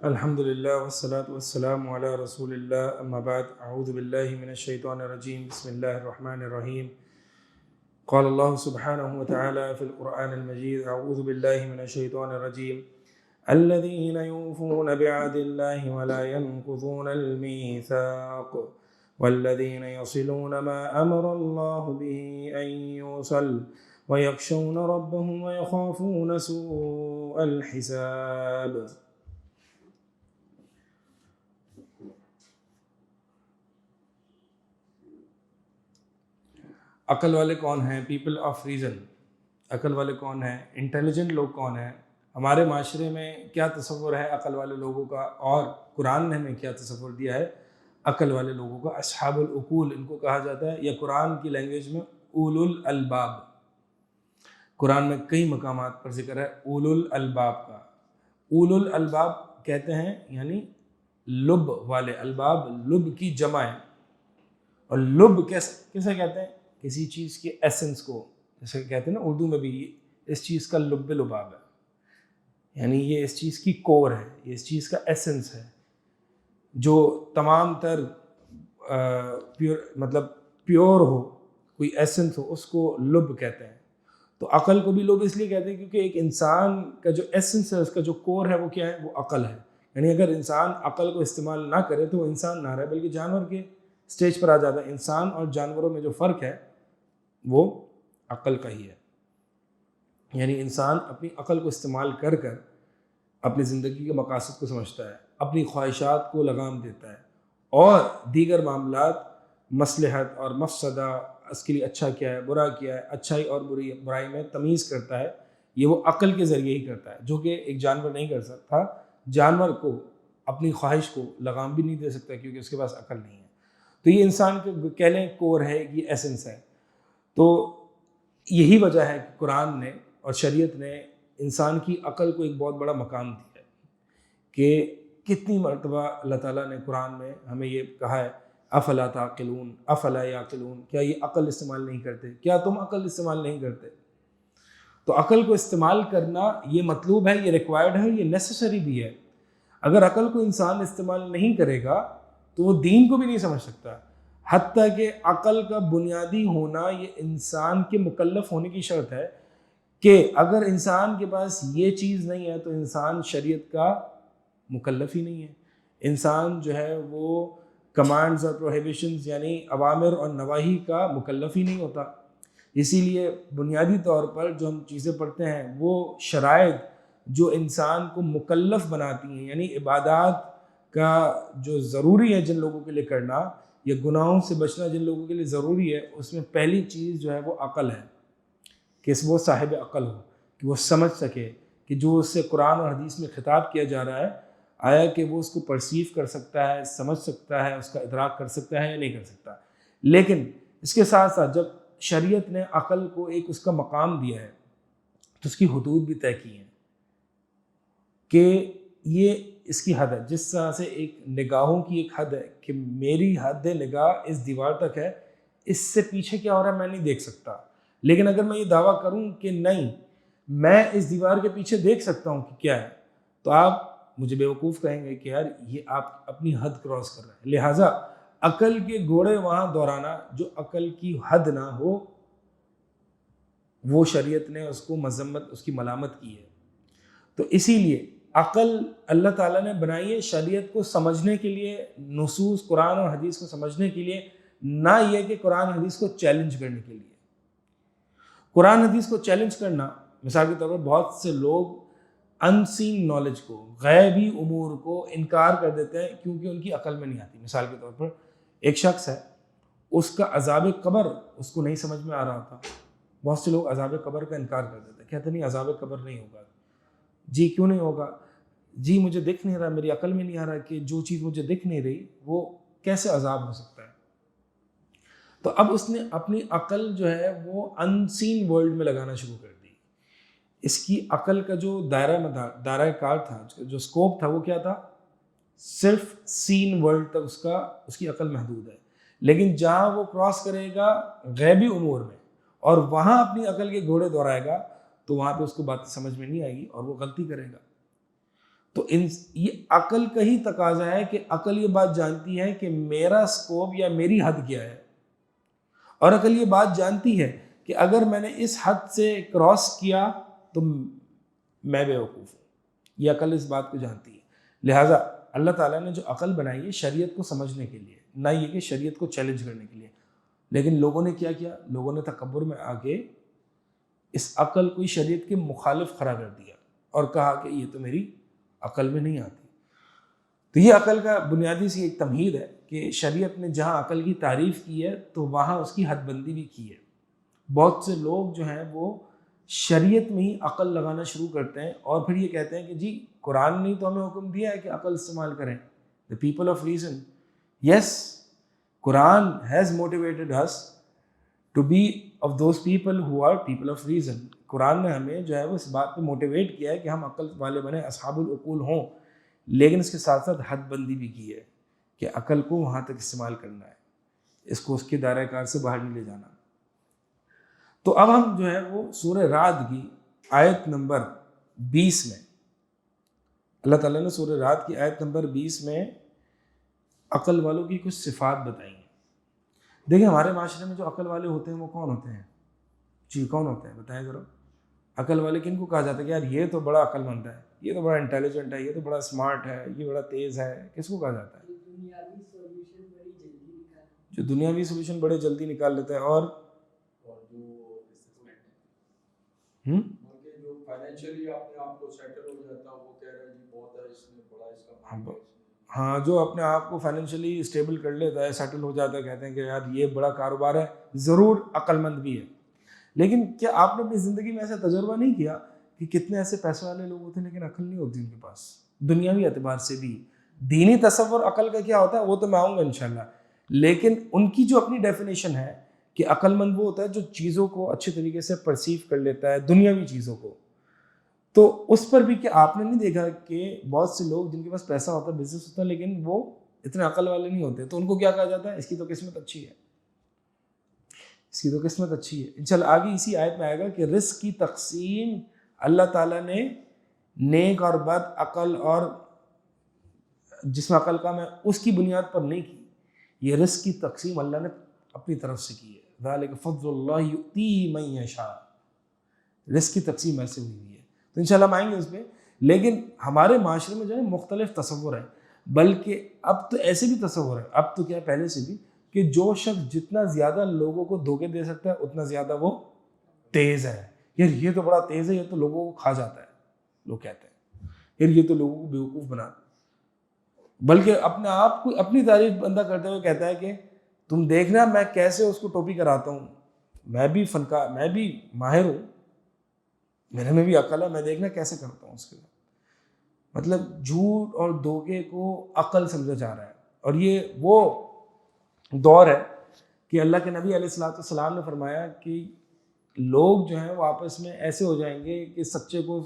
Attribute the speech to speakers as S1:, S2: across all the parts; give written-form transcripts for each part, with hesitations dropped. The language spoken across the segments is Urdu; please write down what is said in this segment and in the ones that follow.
S1: الحمد لله والصلاة والسلام على رسول الله أما بعد أعوذ بالله من الشيطان الرجيم بسم الله الرحمن الرحيم قال الله سبحانه وتعالى في القرآن المجيد أعوذ بالله من الشيطان الرجيم الذين يوفون بعهد الله ولا ينقضون الميثاق والذين يصلون ما أمر الله به أن يوصل ويخشون ربهم ويخافون سوء الحساب. عقل والے کون ہیں؟ People of reason. عقل والے کون ہیں؟ انٹیلیجنٹ لوگ کون ہیں؟ ہمارے معاشرے میں کیا تصور ہے عقل والے لوگوں کا، اور قرآن نے ہمیں کیا تصور دیا ہے عقل والے لوگوں کا؟ اصحاب العقول ان کو کہا جاتا ہے، یا قرآن کی لینگویج میں اولو الالباب. قرآن میں کئی مقامات پر ذکر ہے اولو الالباب کا. اولو الالباب کہتے ہیں یعنی لب والے. الباب لب کی جمع ہے. اور لب کیسے کہتے ہیں؟ کسی چیز کے ایسنس کو، جیسے کہتے ہیں نا اردو میں بھی، اس چیز کا لب لباب ہے، یعنی یہ اس چیز کی کور ہے، یہ اس چیز کا ایسنس ہے، جو تمام تر پیور ہو، کوئی ایسنس ہو، اس کو لب کہتے ہیں. تو عقل کو بھی لب اس لیے کہتے ہیں کیونکہ ایک انسان کا جو ایسنس ہے، اس کا جو کور ہے، وہ کیا ہے؟ وہ عقل ہے. یعنی اگر انسان عقل کو استعمال نہ کرے تو وہ انسان نہ رہے بلکہ جانور کے سٹیج پر آ جاتا ہے. انسان اور جانوروں میں جو فرق ہے وہ عقل کا ہی ہے. یعنی انسان اپنی عقل کو استعمال کر کر اپنی زندگی کے مقاصد کو سمجھتا ہے، اپنی خواہشات کو لگام دیتا ہے، اور دیگر معاملات، مصلحت اور مفسدہ، اس کے لیے اچھا کیا ہے، برا کیا ہے، اچھائی اور برائی میں تمیز کرتا ہے. یہ وہ عقل کے ذریعے ہی کرتا ہے، جو کہ ایک جانور نہیں کر سکتا. جانور کو اپنی خواہش کو لگام بھی نہیں دے سکتا کیونکہ اس کے پاس عقل نہیں ہے. تو یہ انسان کے کہہ لیں کور ہے، یہ ایسنس ہے. تو یہی وجہ ہے کہ قرآن نے اور شریعت نے انسان کی عقل کو ایک بہت بڑا مقام دیا ہے. کہ کتنی مرتبہ اللہ تعالیٰ نے قرآن میں ہمیں یہ کہا ہے افلا تعقلون، افلا یعقلون، کیا یہ عقل استعمال نہیں کرتے؟ کیا تم عقل استعمال نہیں کرتے؟ تو عقل کو استعمال کرنا یہ مطلوب ہے، یہ ریکوائرڈ ہے، یہ نیسیسری بھی ہے. اگر عقل کو انسان استعمال نہیں کرے گا تو وہ دین کو بھی نہیں سمجھ سکتا. حتیٰ کہ عقل کا بنیادی ہونا یہ انسان کے مکلف ہونے کی شرط ہے، کہ اگر انسان کے پاس یہ چیز نہیں ہے تو انسان شریعت کا مکلف ہی نہیں ہے. انسان جو ہے وہ کمانڈز اور پروہیبیشنز یعنی اوامر اور نواہی کا مکلف ہی نہیں ہوتا. اسی لیے بنیادی طور پر جو ہم چیزیں پڑھتے ہیں وہ شرائط جو انسان کو مکلف بناتی ہیں، یعنی عبادات کا جو ضروری ہے جن لوگوں کے لیے کرنا، یا گناہوں سے بچنا جن لوگوں کے لیے ضروری ہے، اس میں پہلی چیز جو ہے وہ عقل ہے. کہ وہ صاحب عقل ہو، کہ وہ سمجھ سکے کہ جو اس سے قرآن اور حدیث میں خطاب کیا جا رہا ہے، آیا کہ وہ اس کو پرسیو کر سکتا ہے، سمجھ سکتا ہے، اس کا ادراک کر سکتا ہے یا نہیں کر سکتا. لیکن اس کے ساتھ ساتھ جب شریعت نے عقل کو ایک اس کا مقام دیا ہے تو اس کی حدود بھی طے کی ہیں، کہ یہ اس کی حد ہے. جس طرح سے ایک نگاہوں کی ایک حد ہے کہ میری حد نگاہ اس دیوار تک ہے، اس سے پیچھے کیا ہو رہا ہے میں نہیں دیکھ سکتا. لیکن اگر میں یہ دعویٰ کروں کہ نہیں، میں اس دیوار کے پیچھے دیکھ سکتا ہوں کہ کیا ہے، تو آپ مجھے بیوقوف کہیں گے کہ یار یہ آپ اپنی حد کراس کر رہے ہیں. لہٰذا عقل کے گھوڑے وہاں دوڑانا جو عقل کی حد نہ ہو، وہ شریعت نے اس کو مذمت، اس کی ملامت کی ہے. تو اسی لیے عقل اللہ تعالیٰ نے بنائی ہے شریعت کو سمجھنے کے لیے، نصوص قرآن اور حدیث کو سمجھنے کے لیے، نہ یہ کہ قرآن حدیث کو چیلنج کرنے کے لیے. قرآن حدیث کو چیلنج کرنا، مثال کے طور پر بہت سے لوگ ان سین نالج کو، غیبی امور کو انکار کر دیتے ہیں کیونکہ ان کی عقل میں نہیں آتی. مثال کے طور پر ایک شخص ہے، اس کا عذاب قبر اس کو نہیں سمجھ میں آ رہا تھا. بہت سے لوگ عذاب قبر کا انکار کر دیتے ہیں، کہتے نہیں عذاب قبر نہیں ہوگا. جی کیوں نہیں ہوگا؟ جی مجھے دکھ نہیں رہا، میری عقل میں نہیں آ رہا کہ جو چیز مجھے دکھ نہیں رہی وہ کیسے عذاب ہو سکتا ہے. تو اب اس نے اپنی عقل جو ہے وہ ان سین ورلڈ میں لگانا شروع کر دی. اس کی عقل کا جو دائرہ کار تھا، جو اسکوپ تھا، وہ کیا تھا؟ صرف سین ورلڈ تک اس کی عقل محدود ہے. لیکن جہاں وہ کراس کرے گا غیبی امور میں اور وہاں اپنی عقل کے گھوڑے دوڑائے گا تو وہاں پہ اس کو باتیں سمجھ میں نہیں آئے گی اور وہ غلطی کرے گا. تو یہ عقل کا ہی تقاضا ہے کہ عقل یہ بات جانتی ہے کہ میرا سکوپ یا میری حد کیا ہے، اور عقل یہ بات جانتی ہے کہ اگر میں نے اس حد سے کراس کیا تو میں بے وقوف ہوں. یہ عقل اس بات کو جانتی ہے. لہٰذا اللہ تعالیٰ نے جو عقل بنائی ہے شریعت کو سمجھنے کے لیے، نہ یہ کہ شریعت کو چیلنج کرنے کے لیے. لیکن لوگوں نے کیا کیا؟ لوگوں نے تکبر میں آ کے اس عقل کو شریعت کے مخالف کھڑا کر دیا اور کہا کہ یہ تو میری عقل میں نہیں آتی. تو یہ عقل کا بنیادی سی ایک تمہید ہے کہ شریعت نے جہاں عقل کی تعریف کی ہے تو وہاں اس کی حد بندی بھی کی ہے. بہت سے لوگ جو ہیں وہ شریعت میں ہی عقل لگانا شروع کرتے ہیں اور پھر یہ کہتے ہیں کہ جی قرآن نے تو ہمیں حکم دیا ہے کہ عقل استعمال کریں. The people of reason. Yes, Quran has motivated us to be of those people who are people of reason. قرآن نے ہمیں جو ہے وہ اس بات پہ موٹیویٹ کیا ہے کہ ہم عقل والے بنے، اصحاب العقول ہوں، لیکن اس کے ساتھ ساتھ حد بندی بھی کی ہے کہ عقل کو وہاں تک استعمال کرنا ہے، اس کو اس کے دائرہ کار سے باہر نہیں لے جانا. تو اب ہم جو ہے وہ سورہ رعد کی آیت نمبر 20 میں اللہ تعالیٰ نے سورہ رعد کی آیت نمبر 20 میں عقل والوں کی کچھ صفات بتائی ہیں. دیکھیں ہمارے معاشرے میں جو عقل والے ہوتے ہیں وہ کون ہوتے ہیں؟ جی کون ہوتے ہیں بتائیں ذرا. عقل والے کن کو کہا جاتا ہے کہ یار یہ تو بڑا عقل مند ہے، یہ تو بڑا انٹیلیجنٹ ہے، یہ تو بڑا اسمارٹ ہے، یہ بڑا تیز ہے؟ کس کو کہا جاتا ہے؟ جو دنیاوی سولوشن بڑے جلدی نکال لیتا ہے. اور ہاں جو اپنے آپ کو فائنینشلی اسٹیبل کر لیتا ہے، سیٹل ہو جاتا ہے، کہتے ہیں کہ یار یہ بڑا کاروبار ہے، ضرور عقل مند بھی ہے. لیکن کیا آپ نے اپنی زندگی میں ایسا تجربہ نہیں کیا کہ کتنے ایسے پیسے والے لوگ ہوتے ہیں لیکن عقل نہیں ہوتی ان کے پاس دنیاوی اعتبار سے بھی؟ دینی تصور عقل کا کیا ہوتا ہے وہ تو میں آؤں گا انشاءاللہ، لیکن ان کی جو اپنی ڈیفینیشن ہے کہ عقل مند وہ ہوتا ہے جو چیزوں کو اچھے طریقے سے پرسیو کر لیتا ہے، دنیاوی چیزوں کو. تو اس پر بھی کہ آپ نے نہیں دیکھا کہ بہت سے لوگ جن کے پاس پیسہ ہوتا ہے، بزنس ہوتا ہے، لیکن وہ اتنے عقل والے نہیں ہوتے، تو ان کو کیا کہا جاتا ہے؟ اس کی تو قسمت اچھی ہے، اس کی تو قسمت اچھی ہے. انشاءاللہ آگے اسی آیت میں آئے گا کہ رزق کی تقسیم اللہ تعالیٰ نے نیک اور بد عقل اور جس میں عقل کام ہے اس کی بنیاد پر نہیں کی. یہ رزق کی تقسیم اللہ نے اپنی طرف سے کی ہے. ذالک فضل اللہ یؤتیہ من یشاء. رزق کی تقسیم ایسے ہوئی ہے. تو انشاءاللہ ہم آئیں گے اس پہ. لیکن ہمارے معاشرے میں جو ہے مختلف تصور ہیں، بلکہ اب تو ایسے بھی تصور ہے، اب تو کیا پہلے سے بھی، کہ جو شخص جتنا زیادہ لوگوں کو دھوکے دے سکتا ہے اتنا زیادہ وہ تیز ہے. یار یہ تو بڑا تیز ہے، یہ تو لوگوں کو کھا جاتا ہے. لوگ کہتے ہیں یار یہ تو لوگوں کو بیوقوف بنا، بلکہ اپنے آپ کو اپنی تعریف بندہ کرتے ہوئے کہتا ہے کہ تم دیکھنا میں کیسے اس کو ٹوپی کراتا ہوں، میں بھی فنکار، میں بھی ماہر ہوں، میرے میں بھی عقل ہے، میں دیکھنا کیسے کرتا ہوں اس کے. مطلب جھوٹ اور دھوکے کو عقل سمجھا جا رہا ہے. اور یہ وہ دور ہے کہ اللہ کے نبی علیہ السلام نے فرمایا کہ لوگ جو ہیں وہ آپس میں ایسے ہو جائیں گے کہ سچے کو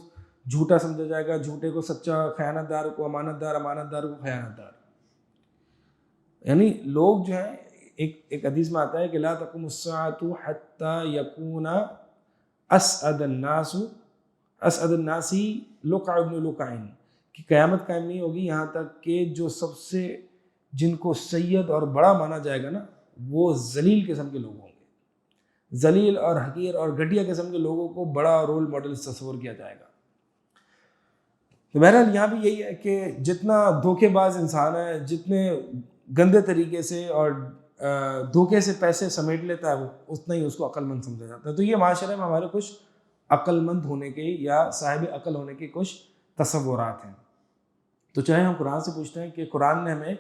S1: جھوٹا سمجھا جائے گا، جھوٹے کو سچا، خیانت دار کو امانت دار، امانت دار کو خیانت دار. یعنی لوگ جو ہیں ایک حدیث میں آتا ہے کہ لا تقوم الساعة حتى يكون اسعد الناس لقع ابن لقع، کہ قیامت قائم نہیں ہوگی یہاں تک کہ جو سب سے جن کو سید اور بڑا مانا جائے گا نا وہ ذلیل قسم کے لوگ ہوں گے. ذلیل اور حقیر اور گھٹیا قسم کے لوگوں کو بڑا رول ماڈل تصور کیا جائے گا. تو بہرحال یہاں بھی یہی ہے کہ جتنا دھوکے باز انسان ہے، جتنے گندے طریقے سے اور دھوکے سے پیسے سمیٹ لیتا ہے وہ اتنا ہی اس کو عقل مند سمجھا جاتا ہے. تو یہ معاشرے میں ہمارے کچھ عقل مند ہونے کے یا صاحب عقل ہونے کے کچھ تصورات ہیں. تو چاہے ہم قرآن سے پوچھتے ہیں کہ قرآن نے ہمیں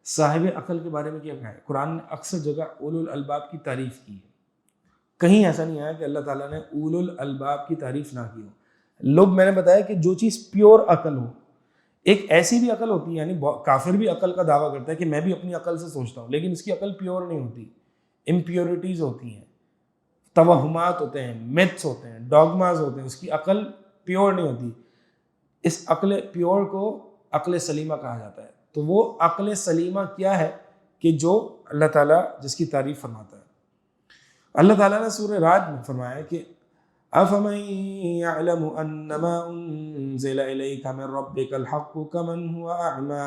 S1: صاحب عقل کے بارے میں کیا کہا ہے. قرآن نے اکثر جگہ اولو الالباب کی تعریف کی ہے. کہیں ایسا نہیں آیا کہ اللہ تعالیٰ نے اولو الالباب کی تعریف نہ کی ہو. لوگ میں نے بتایا کہ جو چیز پیور عقل ہو، ایک ایسی بھی عقل ہوتی ہے، یعنی کافر بھی عقل کا دعویٰ کرتا ہے کہ میں بھی اپنی عقل سے سوچتا ہوں، لیکن اس کی عقل پیور نہیں ہوتی، امپیورٹیز ہوتی ہیں، توہمات ہوتے ہیں، میتھس ہوتے ہیں، ڈاگماز ہوتے ہیں، اس کی عقل پیور نہیں ہوتی. اس عقل پیور کو عقل سلیمہ کہا جاتا ہے. تو وہ عقل سلیمہ کیا ہے کہ جو اللہ تعالیٰ جس کی تعریف فرماتا ہے. اللہ تعالیٰ نے سورہ رعد میں فرمایا کہ أَفَمَن يَعْلَمُ أَنَّمَا انزل الیک من ربک الحق کمن هو اعمی،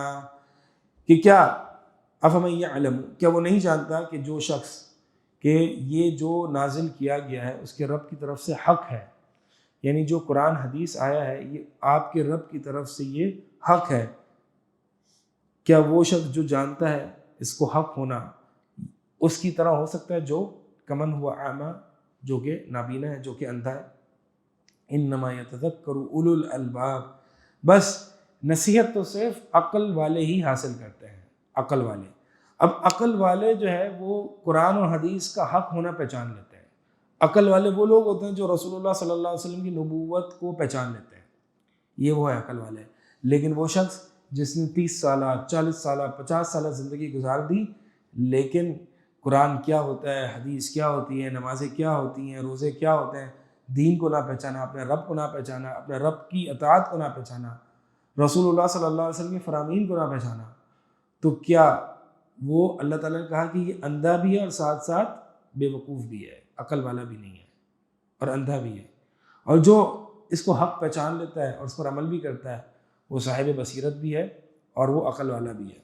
S1: کہ کیا افمن یعلم، کیا وہ نہیں جانتا کہ جو شخص کہ یہ جو نازل کیا گیا ہے اس کے رب کی طرف سے حق ہے، یعنی جو قرآن حدیث آیا ہے یہ آپ کے رب کی طرف سے یہ حق ہے، کیا وہ شخص جو جانتا ہے اس کو حق ہونا اس کی طرح ہو سکتا ہے جو کمن ہوا اعمی، جو کہ نابینا ہے، جو کہ اندھا ہے؟ انما یتذکر اولو الالباب، بس نصیحت تو صرف عقل والے ہی حاصل کرتے ہیں، عقل والے۔ اب عقل والے جو ہے وہ قرآن اور حدیث کا حق ہونا پہچان لیتے ہیں۔ عقل والے وہ لوگ ہوتے ہیں جو رسول اللہ صلی اللہ علیہ وسلم کی نبوت کو پہچان لیتے ہیں، یہ وہ ہے عقل والے۔ لیکن وہ شخص جس نے 30 سالہ 40 سالہ 50 سالہ زندگی گزار دی لیکن قرآن کیا ہوتا ہے، حدیث کیا ہوتی ہے، نمازیں کیا ہوتی ہیں، روزے کیا ہوتے ہیں، دین کو نہ پہچانا، اپنے رب کو نہ پہچانا، اپنے رب کی اطاعت کو نہ پہچانا، رسول اللہ صلی اللہ علیہ وسلم کے فرامین کو نہ پہچانا، تو کیا وہ اللہ تعالیٰ نے کہا کہ یہ اندھا بھی ہے اور ساتھ ساتھ بے وقوف بھی ہے، عقل والا بھی نہیں ہے اور اندھا بھی ہے۔ اور جو اس کو حق پہچان لیتا ہے اور اس پر عمل بھی کرتا ہے وہ صاحب بصیرت بھی ہے اور وہ عقل والا بھی ہے۔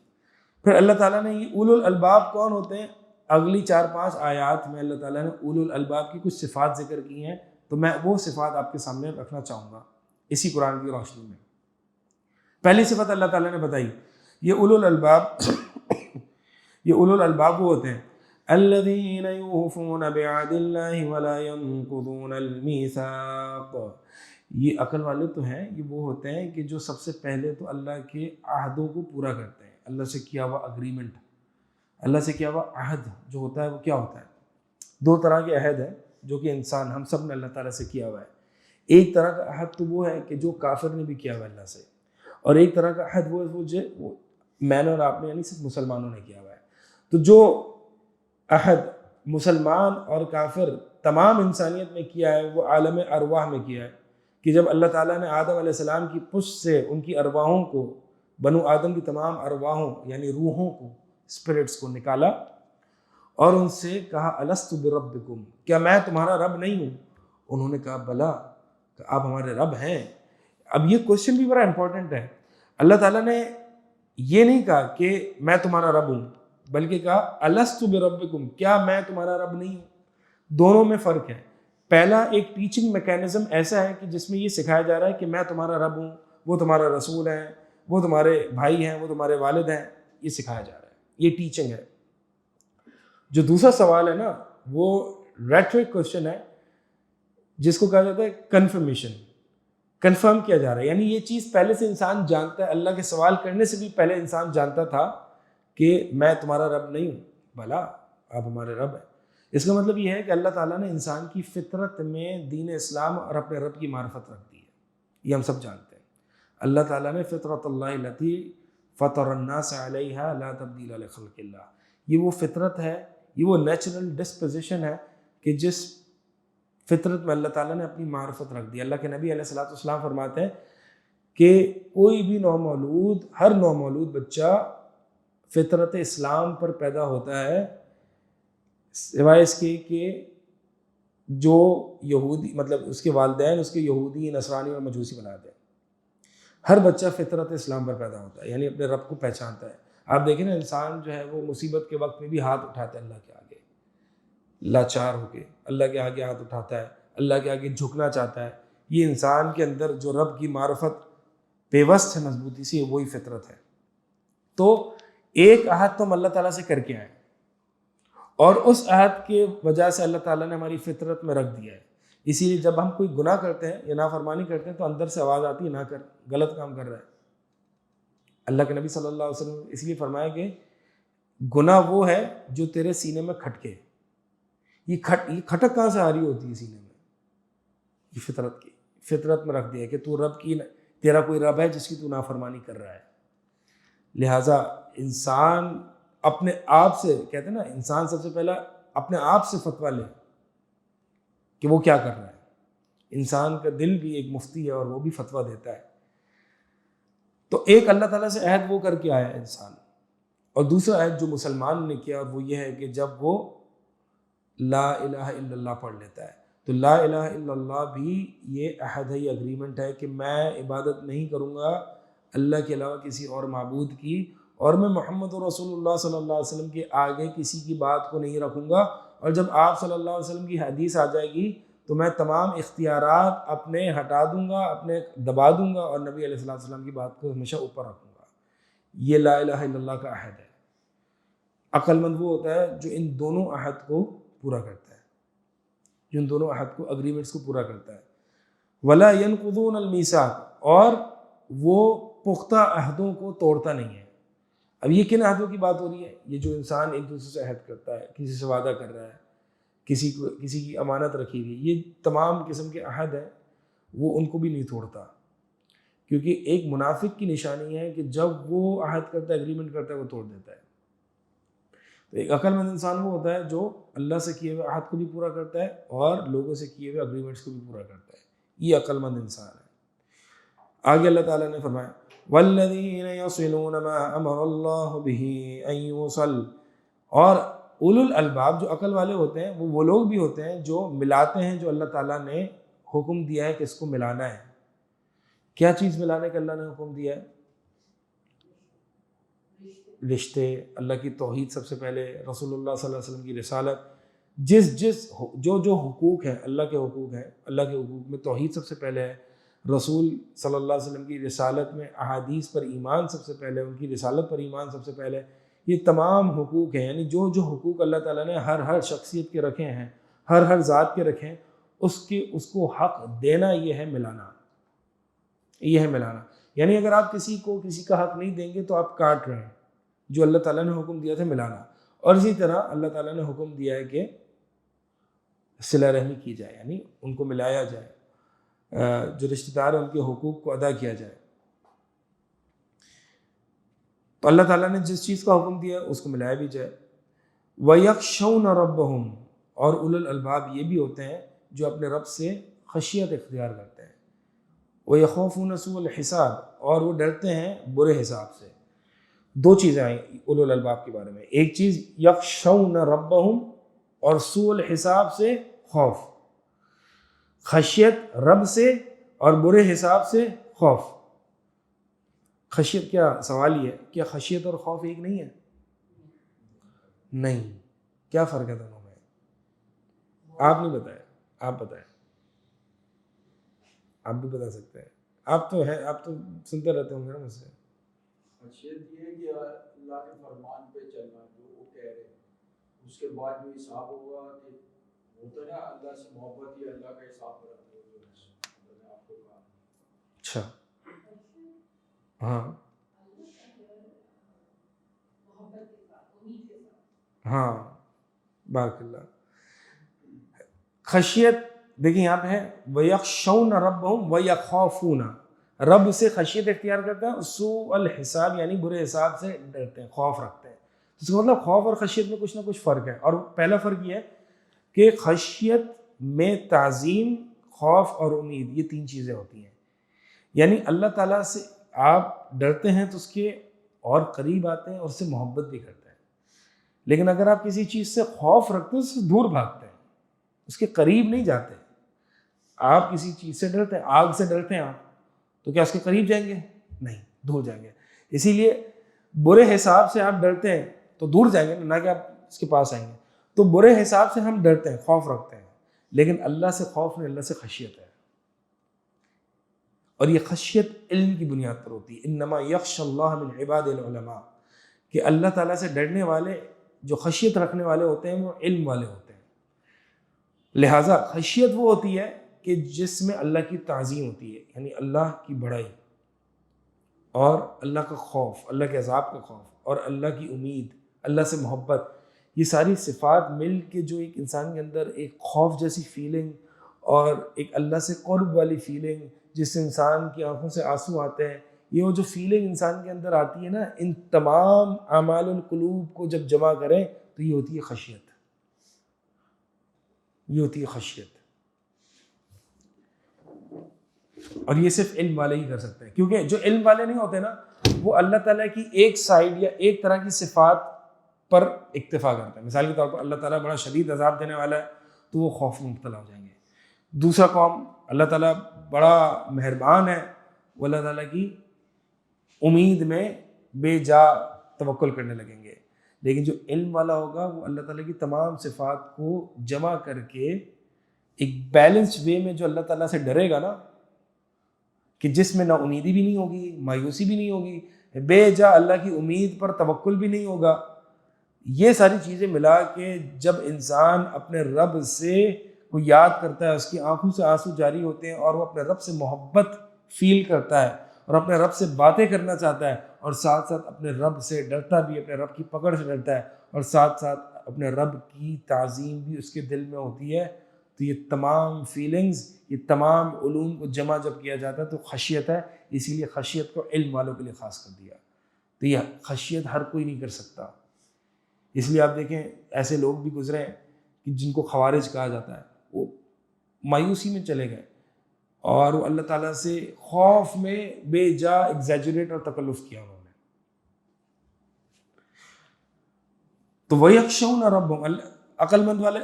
S1: پھر اللہ تعالیٰ نے یہ اولو الالباب کون ہوتے ہیں، اگلی 4-5 آیات میں اللہ تعالیٰ نے اولو الالباب کی کچھ صفات ذکر کی ہیں، تو میں وہ صفات آپ کے سامنے رکھنا چاہوں گا اسی قرآن کی روشنی میں۔ پہلی صفت اللہ تعالیٰ نے بتائی، یہ اولو الالباب وہ ہوتے ہیں الذین یوفون بعہد اللہ ولا ینقضون المیثاق، یہ عقل والے تو ہیں، یہ وہ ہوتے ہیں کہ جو سب سے پہلے تو اللہ کے عہدوں کو پورا کرتے ہیں، اللہ سے کیا ہوا اگریمنٹ، اللہ سے کیا ہوا عہد جو ہوتا ہے وہ کیا ہوتا ہے؟ 2 طرح کے عہد ہیں جو کہ انسان ہم سب نے اللہ تعالیٰ سے کیا ہوا ہے۔ ایک طرح کا عہد تو وہ ہے کہ جو کافر نے بھی کیا ہوا ہے اللہ سے، اور ایک طرح کا عہد وہ میں نے اور آپ نے، یعنی صرف مسلمانوں نے کیا ہوا ہے۔ تو جو عہد مسلمان اور کافر تمام انسانیت میں کیا ہے وہ عالم ارواح میں کیا ہے، کہ جب اللہ تعالیٰ نے آدم علیہ السلام کی پشت سے ان کی ارواحوں کو، بنو آدم کی تمام ارواحوں یعنی روحوں کو، اسپرٹس کو نکالا اور ان سے کہا الست بربکم، کیا میں تمہارا رب نہیں ہوں؟ انہوں نے کہا بلا، کہ آپ ہمارے رب ہیں۔ اب یہ کوشچن بھی بڑا امپورٹنٹ ہے، اللہ تعالیٰ نے یہ نہیں کہا کہ میں تمہارا رب ہوں، بلکہ کہا الست بربکم، کیا میں تمہارا رب نہیں ہوں؟ دونوں میں فرق ہے۔ پہلا ایک ٹیچنگ میکینزم ایسا ہے کہ جس میں یہ سکھایا جا رہا ہے کہ میں تمہارا رب ہوں، وہ تمہارا رسول ہے، وہ تمہارے بھائی ہیں، وہ تمہارے والد ہیں، یہ سکھایا جا رہا ہے، یہ ٹیچنگ ہے۔ جو دوسرا سوال ہے نا وہ ریٹرک کوشچن ہے جس کو کہا جاتا ہے کنفرمیشن، کنفرم کیا جا رہا ہے، یعنی یہ چیز پہلے سے انسان جانتا ہے، اللہ کے سوال کرنے سے بھی پہلے انسان جانتا تھا کہ میں تمہارا رب نہیں ہوں، بھلا آپ ہمارے رب ہیں۔ اس کا مطلب یہ ہے کہ اللہ تعالیٰ نے انسان کی فطرت میں دین اسلام اور اپنے رب کی معرفت رکھ دی ہے، یہ ہم سب جانتے ہیں۔ اللہ تعالیٰ نے فطرت اللہ التی فطر الناس علیہا لا تبدیل لخلق اللہ، یہ وہ فطرت ہے، یہ وہ نیچرل ڈسپوزیشن ہے کہ جس فطرت میں اللہ تعالیٰ نے اپنی معرفت رکھ دی۔ اللہ کے نبی علیہ الصلوۃ والسلام فرماتے ہیں کہ کوئی بھی نومولود، ہر نومولود بچہ فطرت اسلام پر پیدا ہوتا ہے، سوائے اس کے کہ جو یہودی، مطلب اس کے والدین اس کے یہودی، نصرانی اور مجوسی بناتے ہیں۔ ہر بچہ فطرت اسلام پر پیدا ہوتا ہے، یعنی اپنے رب کو پہچانتا ہے۔ آپ دیکھیں نا، انسان جو ہے وہ مصیبت کے وقت میں بھی ہاتھ اٹھاتا ہے اللہ کے آگے، لاچار ہو کے اللہ کے آگے ہاتھ اٹھاتا ہے، اللہ کے آگے جھکنا چاہتا ہے۔ یہ انسان کے اندر جو رب کی معرفت پیوست ہے مضبوطی سے، وہی فطرت ہے۔ تو ایک عہد تو ہم اللہ تعالیٰ سے کر کے آئے، اور اس عہد کی وجہ سے اللہ تعالیٰ نے ہماری فطرت میں رکھ دیا ہے۔ اسی لیے جب ہم کوئی گناہ کرتے ہیں یا نافرمانی کرتے ہیں تو اندر سے آواز آتی ہے نہ کر، غلط کام کر رہا ہے۔ اللہ کے نبی صلی اللہ علیہ وسلم اس لیے فرمایا کہ گناہ وہ ہے جو تیرے سینے میں کھٹکے۔ یہ کھٹک کہاں سے آ رہی ہوتی ہے سینے میں؟ یہ فطرت میں رکھ دیا ہے کہ تو رب کی، تیرا کوئی رب ہے جس کی تو نافرمانی کر رہا ہے۔ لہٰذا انسان اپنے آپ سے، کہتے ہیں نا، انسان سب سے پہلا اپنے آپ سے فتویٰ لے کہ وہ کیا کر رہا ہے۔ انسان کا دل بھی ایک مفتی ہے اور وہ بھی فتویٰ دیتا ہے۔ تو ایک اللہ تعالیٰ سے عہد وہ کر کے آیا انسان، اور دوسرا عہد جو مسلمان نے کیا، اور وہ یہ ہے کہ جب وہ لا الہ الا اللہ پڑھ لیتا ہے تو لا الہ الا اللہ بھی یہ عہد ہے، یہ اگریمنٹ ہے کہ میں عبادت نہیں کروں گا اللہ کے علاوہ کسی اور معبود کی، اور میں محمد رسول اللہ صلی اللہ علیہ وسلم کے آگے کسی کی بات کو نہیں رکھوں گا، اور جب آپ صلی اللہ علیہ وسلم کی حدیث آ جائے گی تو میں تمام اختیارات اپنے ہٹا دوں گا، اپنے دبا دوں گا، اور نبی علیہ السلام کی بات کو ہمیشہ اوپر رکھوں گا۔ یہ لا الہ الا اللہ کا عہد ہے۔ عقل مند وہ ہوتا ہے جو ان دونوں عہد کو پورا کرتا ہے، جو ان دونوں عہد کو، اگریمنٹس کو پورا کرتا ہے۔ ولا ينقضون الميثاق، اور وہ پختہ عہدوں کو توڑتا نہیں ہے۔ اب یہ کن عہدوں کی بات ہو رہی ہے؟ یہ جو انسان ایک دوسرے سے عہد کرتا ہے، کسی سے وعدہ کر رہا ہے، کسی کی امانت رکھی ہوئی، یہ تمام قسم کے عہد ہیں، وہ ان کو بھی نہیں توڑتا، کیونکہ ایک منافق کی نشانی ہے کہ جب وہ عہد کرتا ہے، اگریمنٹ کرتا ہے، وہ توڑ دیتا ہے۔ تو ایک عقل مند انسان وہ ہوتا ہے جو اللہ سے کیے ہوئے عہد کو بھی پورا کرتا ہے اور لوگوں سے کیے ہوئے اگریمنٹس کو بھی پورا کرتا ہے، یہ عقل مند انسان ہے۔ آگے اللہ تعالیٰ نے فرمایا وَالَّذِينَ يَصِلُونَ مَا أَمَرَ اللَّهُ بِهِ أَن يُوصَلَ، اور اولو الالباب جو عقل والے ہوتے ہیں وہ لوگ بھی ہوتے ہیں جو ملاتے ہیں جو اللہ تعالیٰ نے حکم دیا ہے کہ اس کو ملانا ہے۔ کیا چیز ملانے کا اللہ نے حکم دیا ہے؟ رشتے، اللہ کی توحید سب سے پہلے، رسول اللہ صلی اللہ علیہ وسلم کی رسالت، جو حقوق ہیں اللہ کے حقوق ہیں، اللہ کے حقوق میں توحید سب سے پہلے ہے، رسول صلی اللہ علیہ وسلم کی رسالت میں احادیث پر ایمان سب سے پہلے، ان کی رسالت پر ایمان سب سے پہلے، یہ تمام حقوق ہیں، یعنی جو حقوق اللہ تعالیٰ نے ہر شخصیت کے رکھے ہیں، ہر ذات کے رکھے ہیں، اس کو حق دینا، یہ ہے ملانا، یہ ہے ملانا۔ یعنی اگر آپ کسی کا حق نہیں دیں گے تو آپ کاٹ رہے ہیں جو اللہ تعالیٰ نے حکم دیا تھا ملانا۔ اور اسی طرح اللہ تعالیٰ نے حکم دیا ہے کہ صلہ رحمی کی جائے، یعنی ان کو ملایا جائے، جو رشتہ دار ہیں ان کے حقوق کو ادا کیا جائے۔ تو اللہ تعالیٰ نے جس چیز کا حکم دیا اس کو ملایا بھی جائے۔ وَيَخْشَوْنَ رَبَّهُمْ، اور اولو الالباب یہ بھی ہوتے ہیں جو اپنے رب سے خشیت اختیار کرتے ہیں۔ وَيَخَافُونَ سُوءَ الْحِسَابِ، اور وہ ڈرتے ہیں برے حساب سے۔ دو چیزیں آئیں اولو الالباب کے بارے میں، ایک چیز یخشون ربہم، اور سوء الحساب سے خوف، خشیت رب سے اور برے حساب سے خوف۔ خشیت، کیا سوال یہ ہے کیا خشیت اور خوف ایک نہیں ہے؟ نہیں، کیا فرق ہے دونوں میں؟ آپ نہیں بتائیں، آپ بتائیں، آپ بھی بتا سکتے ہیں، آپ تو سنتے رہتے ہوں گے نا مجھ سے۔
S2: خشیت یہ ہے کہ اللہ کے فرمان پہ چلنا، جو وہ کہہ رہے ہیں، اس کے بعد جو حساب ہوگا، کہ ہوتا ہے نا اللہ سے محبت ہی اللہ کا حساب کرتے ہیں، جو میں نے آپ کو کہا۔
S1: اچھا، ہاں ہاں، بارک اللہ۔ خشیت دیکھیں یہاں پہ ہے وَيَخْشَوْنَ رَبَّهُمْ وَيَخَافُونَ، رب سے خشیت اختیار کرتا ہے، سوء الحساب یعنی برے حساب سے ڈرتے ہیں، خوف رکھتے ہیں۔ اس کا مطلب خوف اور خشیت میں کچھ نہ کچھ فرق ہے، اور پہلا فرق یہ ہے کہ خشیت میں تعظیم، خوف اور امید، یہ تین چیزیں ہوتی ہیں۔ یعنی اللہ تعالیٰ سے آپ ڈرتے ہیں تو اس کے اور قریب آتے ہیں اور اس سے محبت بھی کرتے ہیں، لیکن اگر آپ کسی چیز سے خوف رکھتے ہیں اس سے دور بھاگتے ہیں، اس کے قریب نہیں جاتے۔ آپ کسی چیز سے ڈرتے ہیں، آگ سے ڈرتے ہیں آپ، تو کیا اس کے قریب جائیں گے؟ نہیں، دور جائیں گے۔ اسی لیے برے حساب سے آپ ڈرتے ہیں تو دور جائیں گے، نہ کہ آپ اس کے پاس آئیں گے۔ تو برے حساب سے ہم ڈرتے ہیں، خوف رکھتے ہیں، لیکن اللہ سے خوف نہیں، اللہ سے خشیت ہے، اور یہ خشیت علم کی بنیاد پر ہوتی ہے۔ انما یخشى اللہ من عباد العلماء، کہ اللہ تعالیٰ سے ڈرنے والے، جو خشیت رکھنے والے ہوتے ہیں، وہ علم والے ہوتے ہیں۔ لہٰذا خشیت وہ ہوتی ہے کہ جس میں اللہ کی تعظیم ہوتی ہے، یعنی اللہ کی بڑائی، اور اللہ کا خوف، اللہ کے عذاب کا خوف، اور اللہ کی امید، اللہ سے محبت، یہ ساری صفات مل کے جو ایک انسان کے اندر ایک خوف جیسی فیلنگ اور ایک اللہ سے قرب والی فیلنگ، جس سے انسان کی آنکھوں سے آنسو آتے ہیں، یہ وہ جو فیلنگ انسان کے اندر آتی ہے نا، ان تمام اعمال القلوب کو جب جمع کریں تو یہ ہوتی ہے خشیت، یہ ہوتی ہے خشیت۔ اور یہ صرف علم والے ہی کر سکتے ہیں، کیونکہ جو علم والے نہیں ہوتے نا، وہ اللہ تعالیٰ کی ایک سائڈ یا ایک طرح کی صفات پر اکتفا کرتے ہیں۔ مثال کے طور پر اللہ تعالیٰ بڑا شدید عذاب دینے والا ہے تو وہ خوف میں مبتلا ہو جائیں گے، دوسرا قوم اللہ تعالیٰ بڑا مہربان ہے، وہ اللہ تعالیٰ کی امید میں بے جا توکل کرنے لگیں گے، لیکن جو علم والا ہوگا وہ اللہ تعالیٰ کی تمام صفات کو جمع کر کے ایک بیلنس وے میں جو اللہ تعالیٰ سے ڈرے گا نا، کہ جس میں نا امیدی بھی نہیں ہوگی، مایوسی بھی نہیں ہوگی، بے جا اللہ کی امید پر توکل بھی نہیں ہوگا، یہ ساری چیزیں ملا کے جب انسان اپنے رب سے کو یاد کرتا ہے، اس کی آنکھوں سے آنسو جاری ہوتے ہیں اور وہ اپنے رب سے محبت فیل کرتا ہے اور اپنے رب سے باتیں کرنا چاہتا ہے، اور ساتھ ساتھ اپنے رب سے ڈرتا بھی، اپنے رب کی پکڑ سے ڈرتا ہے، اور ساتھ ساتھ اپنے رب کی تعظیم بھی اس کے دل میں ہوتی ہے، تو یہ تمام فیلنگز، یہ تمام علوم کو جمع جب کیا جاتا ہے تو خشیت ہے۔ اسی لیے خشیت کو علم والوں کے لیے خاص کر دیا، تو یہ خشیت ہر کوئی نہیں کر سکتا۔ اس لیے آپ دیکھیں ایسے لوگ بھی گزرے ہیں کہ جن کو خوارج کہا جاتا ہے، وہ مایوسی میں چلے گئے اور وہ اللہ تعالیٰ سے خوف میں بے جا ایگزیجریٹ اور تکلف کیا انہوں نے۔ تو وَيَخْشَوْنَ رَبَّهُمْ،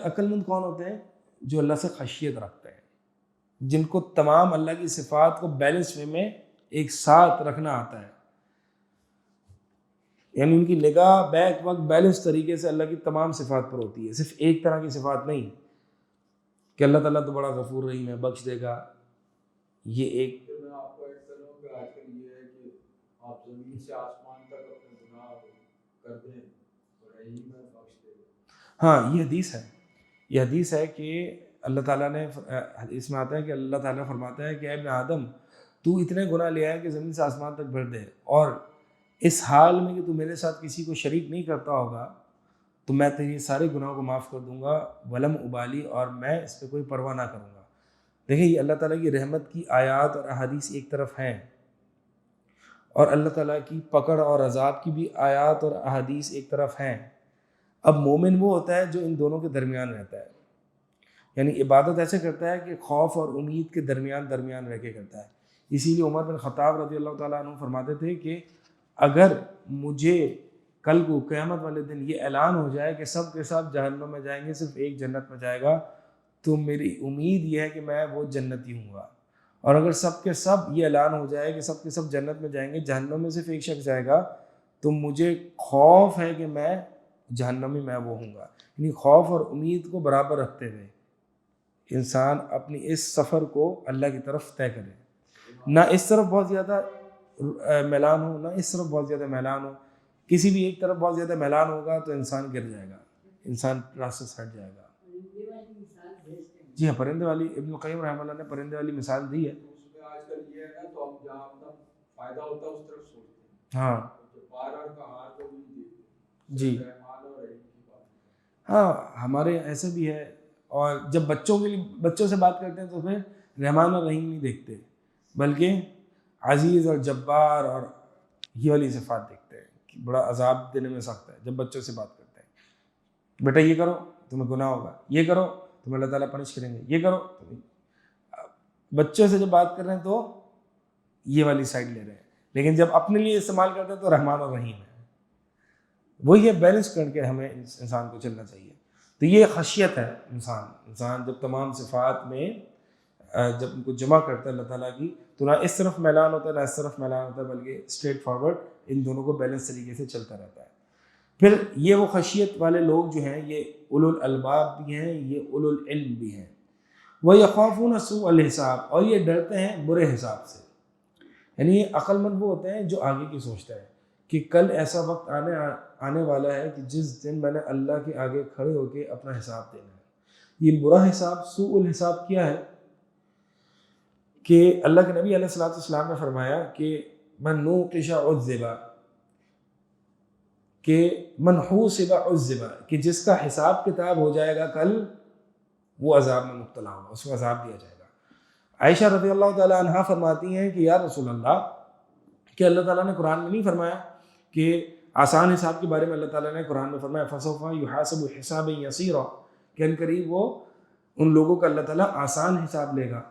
S1: عقل مند کون ہوتے ہیں؟ جو اللہ سے خشیت رکھتے ہیں، جن کو تمام اللہ کی صفات کو بیلنس وے میں ایک ساتھ رکھنا آتا ہے، یعنی ان کی نگاہ بیک وقت بیلنس طریقے سے اللہ کی تمام صفات پر ہوتی ہے، صرف ایک طرح کی صفات نہیں کہ اللہ تعالیٰ تو بڑا غفور رحیم ہے، بخش دے گا، یہ ایک۔
S2: میں آپ کو ایڈ کروں کہ آج کل یہ ہے کہ آپ زمین سے آسمان تک اپنے گناہ کر دیں اور رحیم ہے، بخش دے گا۔
S1: ہاں یہ حدیث ہے کہ اللہ تعالیٰ نے، اس میں آتا ہے کہ اللہ تعالیٰ فرماتا ہے کہ اے ابن آدم تو اتنے گناہ لے آیا کہ زمین سے آسمان تک بھر دے، اور اس حال میں کہ تو میرے ساتھ کسی کو شریک نہیں کرتا ہوگا تو میں تیری سارے گناہوں کو معاف کر دوں گا، ولم ابالی، اور میں اس پہ کوئی پرواہ نہ کروں گا۔ دیکھیں یہ اللہ تعالیٰ کی رحمت کی آیات اور احادیث ایک طرف ہیں، اور اللہ تعالیٰ کی پکڑ اور عذاب کی بھی آیات اور احادیث ایک طرف ہیں۔ اب مومن وہ ہوتا ہے جو ان دونوں کے درمیان رہتا ہے، یعنی عبادت ایسے کرتا ہے کہ خوف اور امید کے درمیان رہ کے کرتا ہے۔ اسی لیے عمر بن خطاب رضی اللہ تعالیٰ عنہ فرماتے تھے کہ اگر مجھے کل کو قیامت والے دن یہ اعلان ہو جائے کہ سب کے سب جہنم میں جائیں گے، صرف ایک جنت میں جائے گا، تو میری امید یہ ہے کہ میں وہ جنتی ہوں گا، اور اگر سب کے سب یہ اعلان ہو جائے کہ سب کے سب جنت میں جائیں گے، جہنم میں صرف ایک شخص جائے گا، تو مجھے خوف ہے کہ میں جہنمی میں وہ ہوں گا۔ یعنی خوف اور امید کو برابر رکھتے ہوئے انسان اپنی اس سفر کو اللہ کی طرف طے کرے، نہ اس طرف بہت زیادہ میلان ہو، نہ اس طرف بہت زیادہ میلان ہو۔ کسی بھی ایک طرف بہت زیادہ میلان ہوگا تو انسان گر جائے گا، انسان راستے سے ہٹ جائے گا۔ جی ہاں، پرندے والی ابن القیم رحمہ اللہ نے پرندے والی مثال دی ہے۔
S2: اس میں آج کل یہ ہے نا، تو ہم جہاں اپنا فائدہ ہوتا ہے اس طرف سوچتے ہیں،
S1: ہاں
S2: تو بار اور کہاں کو بھی دیکھتے
S1: جی
S2: رحمان اور رحیم کی بات۔
S1: ہاں، ہمارے ایسے بھی ہے، اور جب بچوں سے بات کرتے ہیں تو پھر رحمان اور رحیم نہیں دیکھتے، بلکہ عزیز اور جبار اور یہ والی صفات دیکھتے ہیں کہ بڑا عذاب دینے میں سخت ہے۔ جب بچوں سے بات کرتے ہیں، بیٹا یہ کرو تمہیں گناہ ہوگا، یہ کرو تمہیں اللہ تعالیٰ پنش کریں گے، یہ کرو بچوں سے جب بات کر رہے ہیں تو یہ والی سائڈ لے رہے ہیں، لیکن جب اپنے لیے استعمال کرتے ہیں تو رحمان اور رحیم ہے۔ وہی ہے، بیلنس کر کے ہمیں انسان کو چلنا چاہیے۔ تو یہ خشیت ہے انسان جب تمام صفات میں جب ان کو جمع کرتا ہے اللہ تعالیٰ کی، تو نہ اس طرف میلان ہوتا ہے نہ اس طرف میلان ہوتا ہے، بلکہ اسٹریٹ فارورڈ ان دونوں کو بیلنس طریقے سے چلتا رہتا ہے۔ پھر یہ وہ خشیت والے لوگ جو ہیں یہ اولو الالباب بھی ہیں، یہ اولو العلم بھی ہیں۔ وَيَخَافُونَ سُوءَ الْحِسَابِ، اور یہ ڈرتے ہیں برے حساب سے، یعنی یہ عقل مند وہ ہوتے ہیں جو آگے کی سوچتا ہے کہ کل ایسا وقت آنے والا ہے کہ جس دن میں نے اللہ کے آگے کھڑے ہو کے اپنا حساب دینا ہے۔ یہ برا حساب، سوء الحساب کیا ہے کہ اللہ کے نبی علیہ الصلوۃ والسلام نے فرمایا کہ من نوقش عذب، کہ من حوسب عذب، کہ جس کا حساب کتاب ہو جائے گا کل وہ عذاب میں مبتلا ہوگا، اس کو عذاب دیا جائے گا۔ عائشہ رضی اللہ تعالی عنہا فرماتی ہیں کہ یا رسول اللہ، کہ اللہ تعالیٰ نے قرآن میں نہیں فرمایا کہ آسان حساب کے بارے میں اللہ تعالیٰ نے قرآن میں فرمایا فَسَوْفَ يُحَاسَبُ حِسَابًا يَسِيرًا، کہ ان قریب وہ ان لوگوں کا اللہ تعالیٰ آسان حساب لے گا۔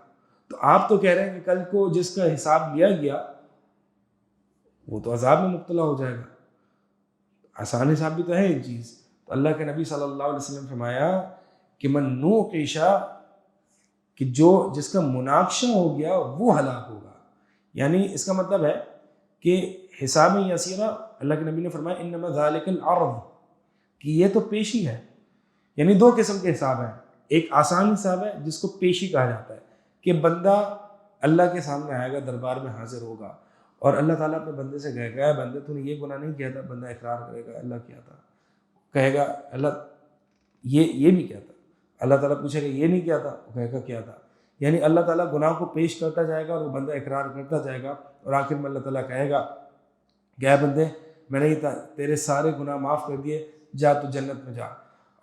S1: تو آپ تو کہہ رہے ہیں کہ کل کو جس کا حساب لیا گیا وہ تو عذاب میں مبتلا ہو جائے گا، آسان حساب بھی تو ہے ایک چیز۔ تو اللہ کے نبی صلی اللہ علیہ وسلم فرمایا کہ من نوقش کہ جس کا مناقشہ ہو گیا وہ ہلاک ہوگا. یعنی اس کا مطلب ہے کہ حساب یسیرہ، اللہ کے نبی نے فرمایا انما ذالک العرض، کہ یہ تو پیشی ہے. یعنی دو قسم کے حساب ہیں. ایک آسان حساب ہے جس کو پیشی کہا جاتا ہے، کہ بندہ اللہ کے سامنے آئے گا، دربار میں حاضر ہوگا، اور اللہ تعالیٰ اپنے بندے سے کہے گا بندے تو نے یہ گناہ نہیں کیا تھا، بندہ اقرار کرے گا اللہ کیا تھا، کہے گا اللہ یہ بھی کیا تھا، اللہ تعالیٰ پوچھے گا یہ نہیں کیا تھا، وہ کہے گا کیا تھا. یعنی اللہ تعالیٰ گناہ کو پیش کرتا جائے گا اور وہ بندہ اقرار کرتا جائے گا، اور آخر میں اللہ تعالیٰ کہے گا کہ اے بندے میں نے تیرے سارے گناہ معاف کر دیے، جا تو جنت میں جا.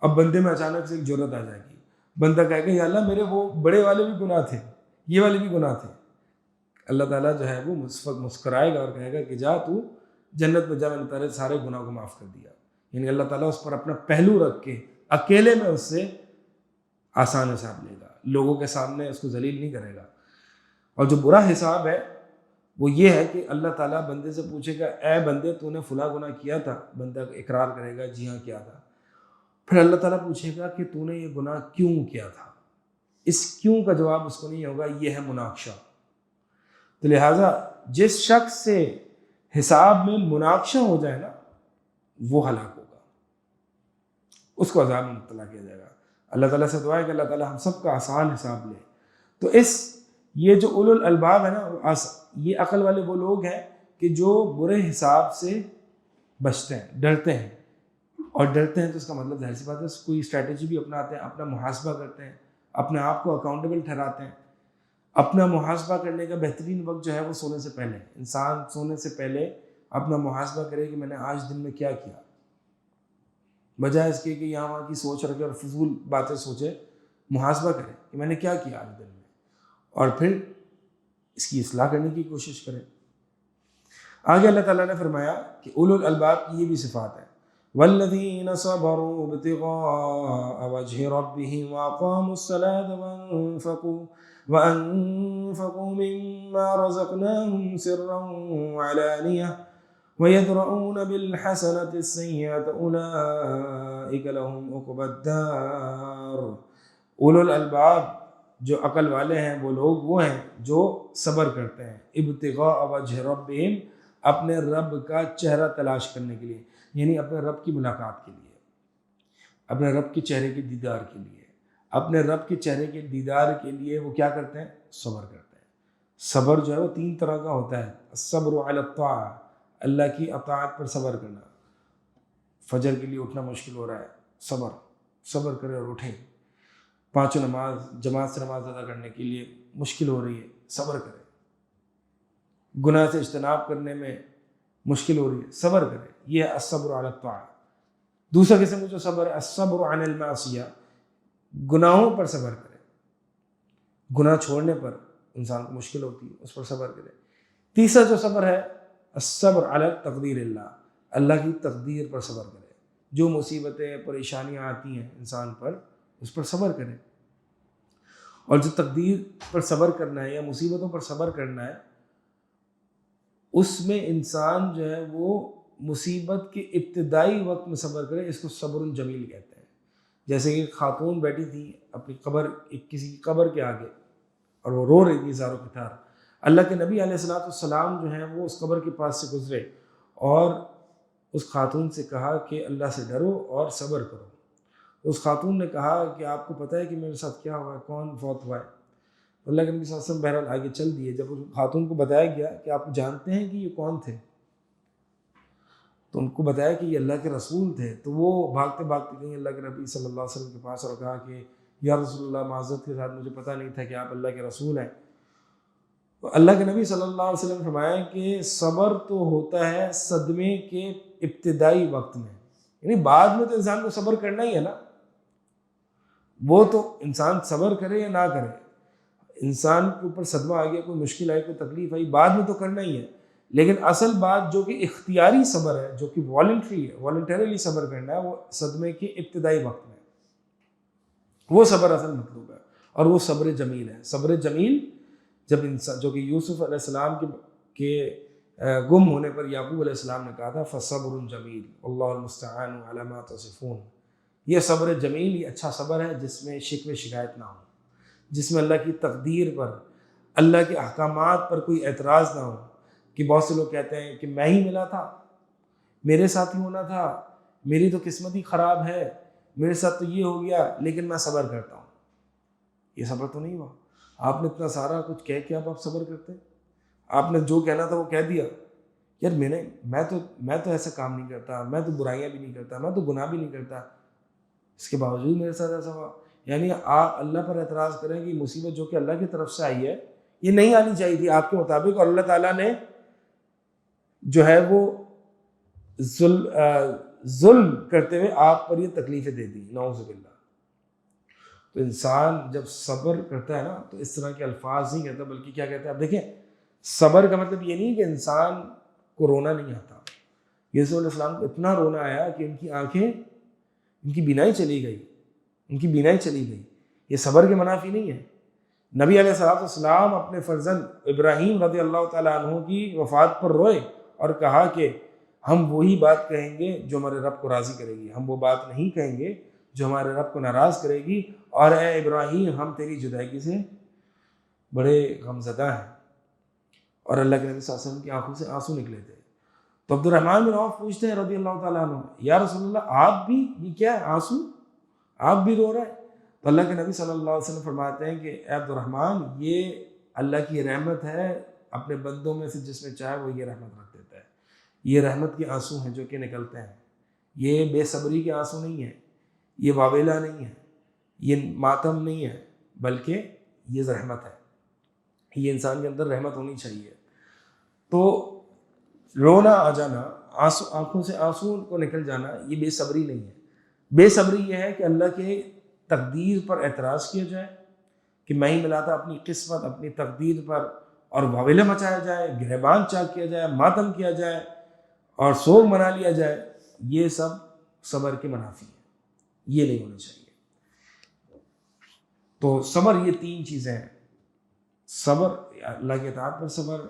S1: اب بندے میں اچانک سے ایک جرت آ جائے گی، بندہ کہے گا یا اللہ میرے وہ بڑے والے بھی گناہ تھے، یہ والے بھی گناہ تھے. اللہ تعالیٰ جو ہے وہ مسکرائے گا اور کہے گا کہ جا تو جنت میں جا، میں نے تیرے سارے گناہ کو معاف کر دیا. یعنی اللہ تعالیٰ اس پر اپنا پہلو رکھ کے اکیلے میں اس سے آسان حساب لے گا، لوگوں کے سامنے اس کو ذلیل نہیں کرے گا. اور جو برا حساب ہے وہ یہ ہے کہ اللہ تعالیٰ بندے سے پوچھے گا اے بندے تو نے فلاں گناہ کیا تھا، بندہ اقرار کرے گا جی ہاں کیا تھا. پھر اللہ تعالیٰ پوچھے گا کہ تو نے یہ گناہ کیوں کیا تھا. اس کیوں کا جواب اس کو نہیں ہوگا، یہ ہے مناقشہ. تو لہٰذا جس شخص سے حساب میں مناقشہ ہو جائے نا وہ ہلاک ہوگا، اس کو عذاب میں مبتلا کیا جائے گا. اللہ تعالیٰ سے دعا ہے کہ اللہ تعالیٰ ہم سب کا آسان حساب لے. تو یہ جو اولو الالباب ہے نا، یہ عقل والے وہ لوگ ہیں کہ جو برے حساب سے بچتے ہیں، ڈرتے ہیں. اور ڈرتے ہیں تو اس کا مطلب ظاہر سی بات ہے کوئی اسٹریٹجی بھی اپناتے ہیں، اپنا محاسبہ کرتے ہیں، اپنے آپ کو اکاؤنٹیبل ٹھہراتے ہیں. اپنا محاسبہ کرنے کا بہترین وقت جو ہے وہ سونے سے پہلے. انسان سونے سے پہلے اپنا محاسبہ کرے کہ میں نے آج دن میں کیا کیا، بجائے اس کے کہ یہاں وہاں کی سوچ رکھے اور فضول باتیں سوچے. محاسبہ کرے کہ میں نے کیا کیا آج دن میں، اور پھر اس کی اصلاح کرنے کی کوشش کرے. آگے اللہ تعالیٰ نے فرمایا کہ اولو الالباب کی یہ بھی صفات ہے. والذین صبروا ابتغاء وجہ ربهم واقاموا الصلاة وانفقوا مما رزقناهم سرا وعلانیہ وَيَدْرَؤُونَ بِالْحَسَنَةِ السَّيِّئَةَ أُولَٰئِكَ لَهُمْ عُقْبَى الدَّارِ. اولو الالباب جو عقل والے ہیں وہ لوگ وہ ہیں جو صبر کرتے ہیں ابتغاء وجہ ربہم، اپنے رب کا چہرہ تلاش کرنے کے لیے، یعنی اپنے رب کی ملاقات کے لیے، اپنے رب کے چہرے کے دیدار کے لیے. اپنے رب کے چہرے کے دیدار کے لیے وہ کیا کرتے ہیں؟ صبر کرتے ہیں. صبر جو ہے وہ 3 طرح کا ہوتا ہے. الصبر علی الطاعہ، اللہ کی اطاعت پر صبر کرنا. فجر کے لیے اٹھنا مشکل ہو رہا ہے، صبر کرے اور اٹھیں. 5 نماز جماعت سے نماز ادا کرنے کے لیے مشکل ہو رہی ہے، صبر کرے. گناہ سے اجتناب کرنے میں مشکل ہو رہی ہے، صبر کرے. یہ ہے الصبر علی الطاعہ. دوسرا قسم کا جو صبر ہے الصبر عن المعصیہ، گناہوں پر صبر کرے. گناہ چھوڑنے پر انسان کو مشکل ہوتی ہے، اس پر صبر کرے. تیسرا جو صبر ہے الصبر علی تقدیر اللہ، اللہ کی تقدیر پر صبر کرے. جو مصیبتیں پریشانیاں آتی ہیں انسان پر اس پر صبر کرے. اور جو تقدیر پر صبر کرنا ہے یا مصیبتوں پر صبر کرنا ہے، اس میں انسان جو ہے وہ مصیبت کے ابتدائی وقت میں صبر کرے. اس کو صبر جمیل کہتے ہیں. جیسے کہ خاتون بیٹھی تھی اپنی کسی قبر کے آگے اور وہ رو رہی تھی زار و کتار. اللہ کے نبی علیہ السلام جو ہیں وہ اس قبر کے پاس سے گزرے اور اس خاتون سے کہا کہ اللہ سے ڈرو اور صبر کرو. اس خاتون نے کہا کہ آپ کو پتہ ہے کہ میرے ساتھ کیا ہوا ہے، کون فوت ہوا ہے؟ اللہ کے نبی صلی اللہ علیہ وسلم بہرحال آگے چل دیے. جب اس خاتون کو بتایا گیا کہ آپ جانتے ہیں کہ یہ کون تھے، تو ان کو بتایا کہ یہ اللہ کے رسول تھے. تو وہ بھاگتے بھاگتے گئیں اللہ کے نبی صلی اللہ علیہ وسلم کے پاس اور کہا کہ یا رسول اللہ، معذرت کے ساتھ مجھے پتہ نہیں تھا کہ آپ اللہ کے رسول ہیں. تو اللہ کے نبی صلی اللہ علیہ وسلم فرمایا کہ صبر تو ہوتا ہے صدمے کے ابتدائی وقت میں، یعنی بعد میں تو انسان کو صبر کرنا ہی ہے نا. وہ تو انسان صبر کرے یا نہ کرے، انسان کے اوپر صدمہ آ گیا، کوئی مشکل آئی، کوئی تکلیف آئی، بعد میں تو کرنا ہی ہے. لیکن اصل بات جو کہ اختیاری صبر ہے، جو کہ والنٹری ہے، والنٹریلی صبر کرنا ہے، وہ صدمے کے ابتدائی وقت میں، وہ صبر اصل مطلوب ہے. اور وہ صبر جمیل ہے. صبر جمیل جب انسان، جو کہ یوسف علیہ السلام کے گم ہونے پر یعقوب علیہ السلام نے کہا تھا فصبر جمیل واللہ المستعان علی ما تصفون، یہ صبر جمیل، یہ اچھا صبر ہے جس میں شکوے شکایت نہ ہو، جس میں اللہ کی تقدیر پر، اللہ کے احکامات پر کوئی اعتراض نہ ہو. کہ بہت سے لوگ کہتے ہیں کہ میں ہی ملا تھا، میرے ساتھ ہی ہونا تھا، میری تو قسمت ہی خراب ہے، میرے ساتھ تو یہ ہو گیا لیکن میں صبر کرتا ہوں. یہ صبر تو نہیں ہوا. آپ نے اتنا سارا کچھ کہہ کے اب آپ صبر کرتے ہیں؟ آپ نے جو کہنا تھا وہ کہہ دیا. یار میں تو ایسا کام نہیں کرتا، میں تو برائیاں بھی نہیں کرتا، میں تو گناہ بھی نہیں کرتا، اس کے باوجود میرے ساتھ ایسا ہوا. یعنی آپ اللہ پر اعتراض کریں کہ مصیبت جو کہ اللہ کی طرف سے آئی ہے یہ نہیں آنی چاہیے تھی آپ کے مطابق، اور اللہ تعالیٰ نے جو ہے وہ ظلم کرتے ہوئے آپ پر یہ تکلیفیں دے دی، نعوذ باللہ. تو انسان جب صبر کرتا ہے نا تو اس طرح کے الفاظ نہیں کہتا، بلکہ کیا کہتا ہے؟ اب دیکھیں، صبر کا مطلب یہ نہیں کہ انسان کو رونا نہیں آتا. یوسف علیہ السلام کو اتنا رونا آیا کہ ان کی آنکھیں، ان کی بینائی چلی گئی. یہ صبر کے منافی نہیں ہے. نبی علیہ السلام اپنے فرزند ابراہیم رضی اللہ تعالیٰ عنہ کی وفات پر روئے اور کہا کہ ہم وہی بات کہیں گے جو ہمارے رب کو راضی کرے گی، ہم وہ بات نہیں کہیں گے جو ہمارے رب کو ناراض کرے گی. اور اے ابراہیم، ہم تیری جدائی سے بڑے غمزدہ ہیں. اور اللہ کے نبی صلی اللہ علیہ وسلم کی آنکھوں سے آنسو نکلے تھے. تو عبد الرحمن بن عوف پوچھتے ہیں رضی اللہ تعالیٰ عنہ، یا رسول اللہ آپ بھی، یہ کیا ہے آنسو، آپ بھی رو رہے ہیں؟ تو اللہ کے نبی صلی اللہ علیہ وسلم فرماتے ہیں کہ اے عبد الرحمن، یہ اللہ کی رحمت ہے، اپنے بندوں میں سے جس میں چاہے وہ یہ رحمت رکھ دیتا ہے. یہ رحمت کے آنسو ہیں جو کہ نکلتے ہیں. یہ بے صبری کے آنسو نہیں ہیں، یہ واویلا نہیں ہے، یہ ماتم نہیں ہے، بلکہ یہ رحمت ہے. یہ انسان کے اندر رحمت ہونی چاہیے. تو رونا آ جانا، آنکھوں سے آنسو کو نکل جانا، یہ بے صبری نہیں ہے. بے صبری یہ ہے کہ اللہ کے تقدیر پر اعتراض کیا جائے کہ میں ہی ملا تھا، اپنی قسمت، اپنی تقدیر پر، اور واویلا مچایا جائے، گریبان چاک کیا جائے، ماتم کیا جائے اور سوگ منا لیا جائے. یہ سب صبر کے منافی ہیں، یہ نہیں ہونا چاہیے. تو صبر یہ تین چیزیں ہیں: صبر، اللہ کے اطاعت پر صبر،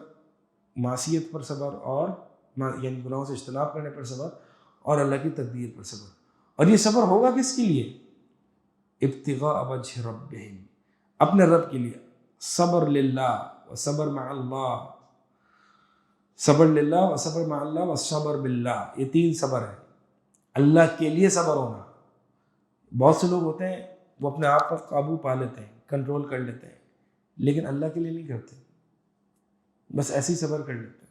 S1: معصیت پر صبر، اور یعنی گناہوں سے اجتناب کرنے پر صبر، اور اللہ کی تقدیر پر صبر. اور یہ صبر ہوگا کس کے لیے؟ ابتغاء وجہ ربہم، اپنے رب کے لیے. صبر للہ و صبر مع اللہ، صبر للہ و صبر مع اللہ و صبر باللہ. یہ تین صبر ہیں. اللہ کے لیے صبر ہونا. بہت سے لوگ ہوتے ہیں وہ اپنے آپ پر قابو پا لیتے ہیں، کنٹرول کر لیتے ہیں، لیکن اللہ کے لیے نہیں کرتے، بس ایسے ہی صبر کر لیتے ہیں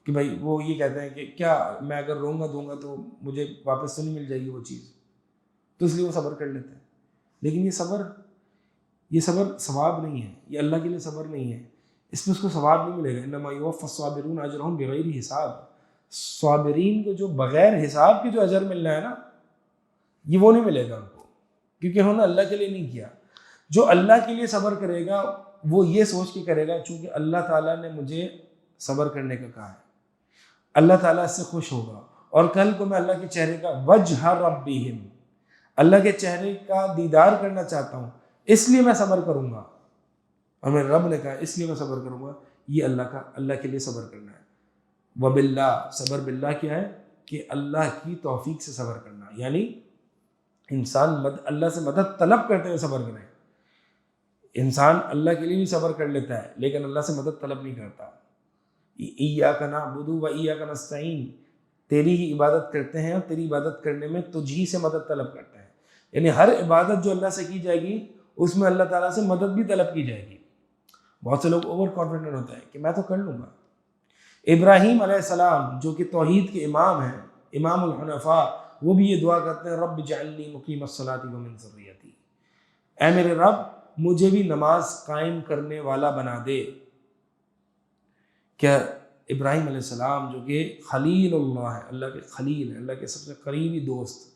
S1: کہ بھائی وہ یہ کہتے ہیں کہ کیا میں اگر روں گا دوں گا تو مجھے واپس تو نہیں مل جائے گی وہ چیز، تو اس لیے وہ صبر کر لیتے ہیں. لیکن یہ صبر ثواب نہیں ہے، یہ اللہ کے لیے صبر نہیں ہے. اس میں اس کو ثواب نہیں ملے گا. انما یوفی الصابرون اجرهم بغیر حساب. صابرین کو جو بغیر حساب کے جو اجر ملنا ہے نا، یہ وہ نہیں ملے گا ان کو، کیونکہ انہوں نے اللہ کے لیے نہیں کیا. جو اللہ کے لیے صبر کرے گا وہ یہ سوچ کے کرے گا چونکہ اللہ تعالیٰ نے مجھے صبر کرنے کا کہا ہے، اللہ تعالیٰ اس سے خوش ہوگا، اور کل کو میں اللہ کے چہرے کا وجہ ربہم، اللہ کے چہرے کا دیدار کرنا چاہتا ہوں، اس لیے میں صبر کروں گا. اور میرے رب نے کہا اس لیے میں صبر کروں گا. یہ اللہ کے لیے صبر کرنا ہے. وباللہ، صبر باللہ کیا ہے؟ کہ اللہ کی توفیق سے صبر کرنا، یعنی انسان اللہ سے مدد طلب کرتے ہوئے صبر کرے. انسان اللہ کے لیے بھی صبر کر لیتا ہے لیکن اللہ سے مدد طلب نہیں کرتا. ایاک نعبد و ایاک نستعین، تیری ہی عبادت کرتے ہیں اور تیری عبادت کرنے میں تجھ ہی سے مدد طلب کرتے ہیں. یعنی ہر عبادت جو اللہ سے کی جائے گی اس میں اللہ تعالیٰ سے مدد بھی طلب کی جائے گی. بہت سے لوگ اوور کانفیڈنٹ ہوتے ہیں کہ میں تو کر لوں گا. ابراہیم علیہ السلام جو کہ توحید کے امام ہیں، امام الحنفاء، وہ بھی یہ دعا کرتے ہیں رب اجعلنی مقیم الصلاۃ ومن ذریتی، اے میرے رب مجھے بھی نماز قائم کرنے والا بنا دے. کیا ابراہیم علیہ السلام جو کہ خلیل اللہ ہے، اللہ کے خلیل ہیں، اللہ کے سب سے قریبی دوست،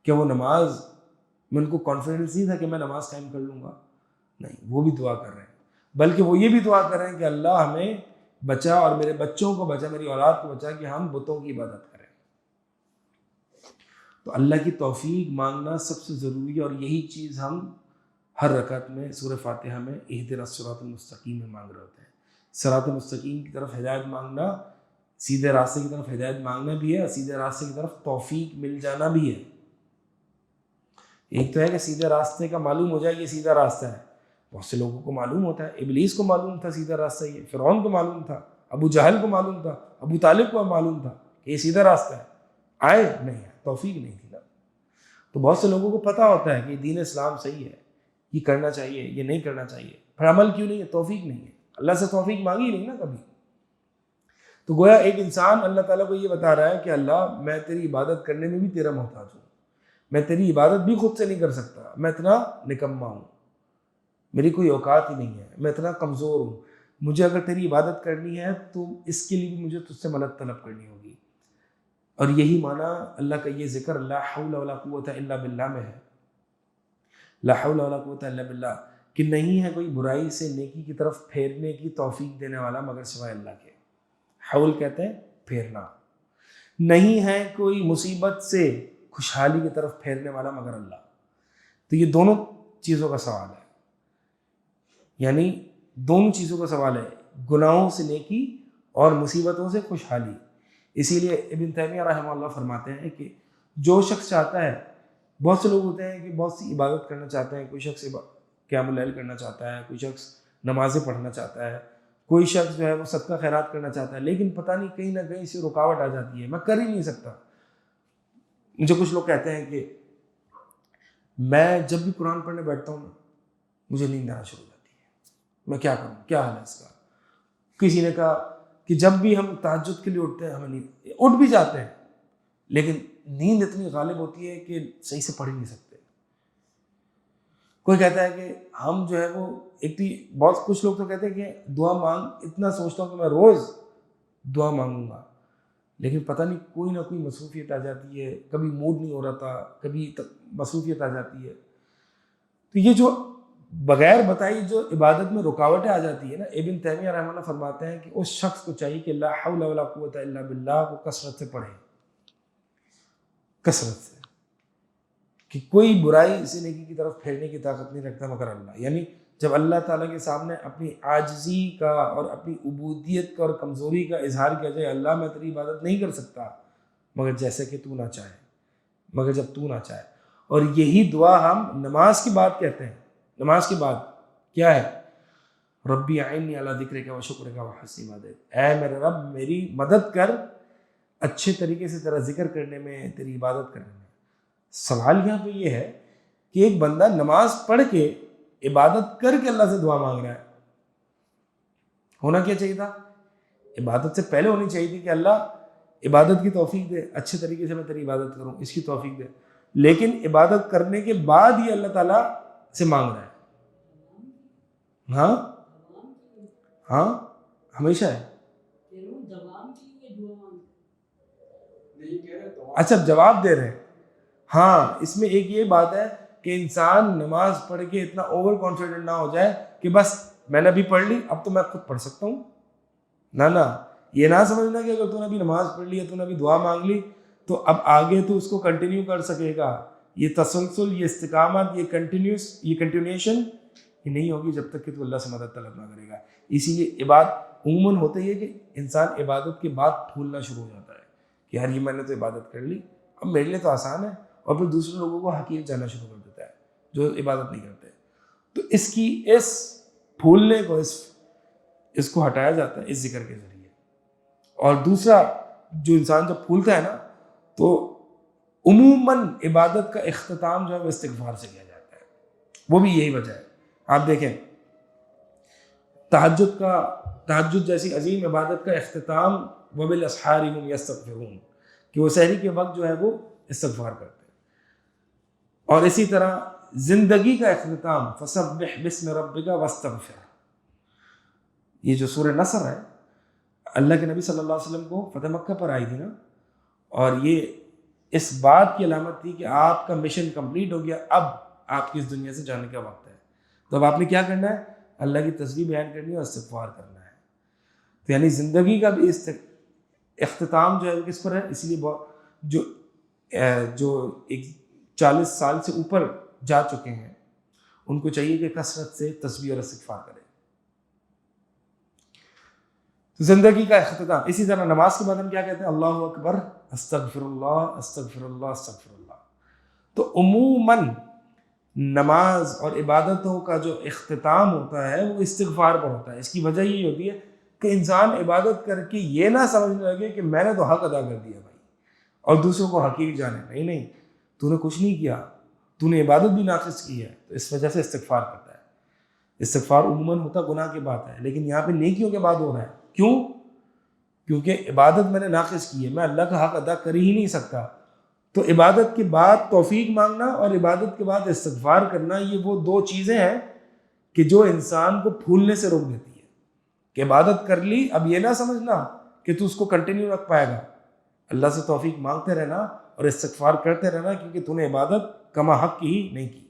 S1: کیا وہ نماز میں ان کو کانفیڈنس نہیں تھا کہ میں نماز قائم کر لوں گا؟ نہیں، وہ بھی دعا کر رہے ہیں، بلکہ وہ یہ بھی دعا کر رہے ہیں کہ اللہ ہمیں بچا اور میرے بچوں کو بچا، میری اولاد کو بچا کہ ہم بتوں کی عبادت کریں. تو اللہ کی توفیق مانگنا سب سے ضروری ہے، اور یہی چیز ہم ہر رکعت میں سورہ فاتحہ میں اہدنا الصراط المستقیم میں مانگ رہے ہوتے ہیں. صراط مستقیم کی طرف ہدایت مانگنا، سیدھے راستے کی طرف ہدایت مانگنا بھی ہے، اور سیدھے راستے کی طرف توفیق مل جانا بھی ہے. ایک تو ہے کہ سیدھے راستے کا معلوم ہو جائے کہ سیدھا راستہ ہے، بہت سے لوگوں کو معلوم ہوتا ہے، ابلیس کو معلوم تھا سیدھا راستہ یہ، فرعون کو معلوم تھا، ابو جہل کو معلوم تھا، ابو طالب کو معلوم تھا کہ یہ سیدھا راستہ ہے، آئے نہیں ہے، توفیق نہیں تھی نا۔ تو بہت سے لوگوں کو پتہ ہوتا ہے کہ دین اسلام صحیح ہے، یہ کرنا چاہیے، یہ نہیں کرنا چاہیے، پھر عمل کیوں نہیں ہے؟ توفیق نہیں ہے، اللہ سے توفیق مانگی نہیں نا کبھی۔ تو گویا ایک انسان اللہ تعالیٰ کو یہ بتا رہا ہے کہ اللہ میں تیری عبادت کرنے میں بھی تیرا محتاج ہوں، میں تیری عبادت بھی خود سے نہیں کر سکتا، میں اتنا نکما ہوں، میری کوئی اوقات ہی نہیں ہے، میں اتنا کمزور ہوں، مجھے اگر تیری عبادت کرنی ہے تو اس کے لیے بھی مجھے تجھ سے مدد طلب کرنی ہوگی۔ اور یہی معنی اللہ کا یہ ذکر لا حول ولا قوت الا باللہ میں ہے، لا حول ولا قوت الا باللہ، کہ نہیں ہے کوئی برائی سے نیکی کی طرف پھیرنے کی توفیق دینے والا مگر سوائے اللہ کے۔ حول کہتے ہیں پھیرنا، نہیں ہے کوئی مصیبت سے خوشحالی کی طرف پھیرنے والا مگر اللہ۔ تو یہ دونوں چیزوں کا سوال ہے، یعنی دونوں چیزوں کا سوال ہے، گناہوں سے نیکی اور مصیبتوں سے خوشحالی۔ اسی لیے ابن تیمیہ رحمہ اللہ فرماتے ہیں کہ جو شخص چاہتا ہے، بہت سے لوگ ہوتے ہیں کہ بہت سی عبادت کرنا چاہتے ہیں، کوئی شخص قیام اللیل کرنا چاہتا ہے، کوئی شخص نمازیں پڑھنا چاہتا ہے، کوئی شخص جو ہے وہ صدقہ خیرات کرنا چاہتا ہے، لیکن پتہ نہیں کہیں نہ کہیں سے رکاوٹ آ جاتی ہے، میں کر ہی نہیں سکتا۔ مجھے کچھ لوگ کہتے ہیں کہ میں جب بھی قرآن پڑھنے بیٹھتا ہوں مجھے نیند آنا شروع ہو جاتی ہے، میں کیا کروں، کیا حال ہے اس کا۔ کسی نے کہا کہ جب بھی ہم تہجد کے لیے اٹھتے ہیں ہمیں نیند، اٹھ بھی جاتے ہیں لیکن نیند اتنی غالب ہوتی ہے کہ صحیح سے پڑھ ہی نہیں سکتے۔ کوئی کہتا ہے کہ ہم جو ہے وہ بہت کچھ لوگ تو کہتے ہیں کہ دعا مانگ، اتنا سوچتا ہوں کہ میں روز دعا مانگوں گا، لیکن پتہ نہیں کوئی نہ کوئی مصروفیت آ جاتی ہے، کبھی موڈ نہیں ہو رہا تھا، کبھی مصروفیت آ جاتی ہے۔ تو یہ جو بغیر بتائی جو عبادت میں رکاوٹیں آ جاتی ہے نا، ابن تیمیہ رحمہ اللہ فرماتے ہیں کہ اس شخص کو چاہیے کہ لا حول ولا قوت الا باللہ کو کثرت سے پڑھے، کثرت سے، کہ کوئی برائی سے نیکی کی طرف پھیرنے کی طاقت نہیں رکھتا مگر اللہ۔ یعنی جب اللہ تعالیٰ کے سامنے اپنی عاجزی کا اور اپنی عبودیت کا اور کمزوری کا اظہار کیا جائے، اللہ میں تیری عبادت نہیں کر سکتا مگر جیسے کہ تو نہ چاہے، مگر جب تو نہ چاہے۔ اور یہی دعا ہم نماز کی بات کہتے ہیں۔ نماز کی بات کیا ہے؟ ربی اعنی علی ذکرک و شکرک و حسن عبادتک، اے میرے رب میری مدد کر اچھے طریقے سے تیرا ذکر کرنے میں، تیری عبادت کرنے میں۔ سوال یہاں پہ یہ ہے کہ ایک بندہ نماز پڑھ کے عبادت کر کے اللہ سے دعا مانگ رہا ہے، ہونا کیا چاہیے تھا؟ عبادت سے پہلے ہونی چاہیے تھی کہ اللہ عبادت کی توفیق دے، اچھے طریقے سے میں تیری عبادت کروں، اس کی توفیق دے، لیکن عبادت کرنے کے بعد ہی اللہ تعالیٰ سے مانگ رہا ہے۔ ہاں ہمیشہ ہے۔ اچھا جواب دے رہے ہیں، ہاں اس میں ایک یہ بات ہے کہ انسان نماز پڑھ کے اتنا اوور کانفیڈنٹ نہ ہو جائے کہ بس میں نے ابھی پڑھ لی اب تو میں خود پڑھ سکتا ہوں۔ نہ یہ نہ سمجھنا کہ اگر تو نے ابھی نماز پڑھ لی ہے، تو نے ابھی دعا مانگ لی تو اب آگے تو اس کو کنٹینیو کر سکے گا۔ یہ تسلسل، یہ استقامت، یہ کنٹینیوشن یہ نہیں ہوگی جب تک کہ تو اللہ سے مدد طلب نہ کرے گا۔ اسی لیے عبادت عموماً ہوتا ہی ہے کہ انسان عبادت کے بعد پھولنا شروع ہو جاتا ہے کہ یار یہ میں نے تو عبادت کر لی، اب میرے لیے تو آسان ہے، اور پھر دوسرے لوگوں کو حقیر جانا شروع کر دیتا ہے جو عبادت نہیں کرتے۔ تو اس پھولنے کو اس کو ہٹایا جاتا ہے اس ذکر کے ذریعے۔ اور دوسرا جو انسان جب پھولتا ہے نا تو عموماً عبادت کا اختتام جو ہے وہ استغفار سے کیا جاتا ہے، وہ بھی یہی وجہ ہے۔ آپ دیکھیں تہجد جیسی عظیم عبادت کا اختتام وبالاسحار هم یستغفرون، کہ وہ سحری کے وقت جو ہے وہ استغفار کرتے ہیں۔ اور اسی طرح زندگی کا اختتام فسبح باسم ربک واستغفر، یہ جو سورہ نصر ہے اللہ کے نبی صلی اللہ علیہ وسلم کو فتح مکہ پر آئی تھی نا، اور یہ اس بات کی علامت تھی کہ آپ کا مشن کمپلیٹ ہو گیا، اب آپ کی اس دنیا سے جانے کا وقت ہے۔ تو اب آپ نے کیا کرنا ہے؟ اللہ کی تسبیح بیان کرنی ہے اور استغفار کرنا ہے۔ تو یعنی زندگی کا بھی اختتام جو ہے وہ کس پر ہے؟ اس لیے جو ایک 40 سال سے اوپر جا چکے ہیں ان کو چاہیے کہ کثرت سے تسبیح اور استغفار کریں۔ زندگی کا اختتام۔ اسی طرح نماز کے بعد ہم کیا کہتے ہیں؟ اللہ اکبر، استغفر اللہ، استغفر اللہ، استغفر اللہ۔ تو عموماً نماز اور عبادتوں کا جو اختتام ہوتا ہے وہ استغفار پر ہوتا ہے۔ اس کی وجہ یہ ہوتی ہے کہ انسان عبادت کر کے یہ نہ سمجھنے لگے کہ میں نے تو حق ادا کر دیا بھائی اور دوسروں کو حقیق جانے، نہیں، تو نے کچھ نہیں کیا، تو نے عبادت بھی ناقص کی ہے، تو اس وجہ سے استغفار کرتا ہے۔ استغفار عموماً ہوتا گناہ کے بعد ہے، لیکن یہاں پہ نیکیوں کے بعد ہو رہا ہے۔ کیوں؟ کیونکہ عبادت میں نے ناقص کی ہے، میں اللہ کا حق ادا کر ہی نہیں سکتا، تو عبادت کے بعد توفیق مانگنا اور عبادت کے بعد استغفار کرنا، یہ وہ دو چیزیں ہیں کہ جو انسان کو پھولنے سے روک دیتی ہے کہ عبادت کر لی، اب یہ نہ سمجھنا کہ تو اس کو کنٹینیو رکھ پائے گا۔ اللہ سے توفیق مانگتے رہنا اور استغفار کرتے رہنا، کیونکہ تو نے عبادت کما حق کی ہی نہیں کی۔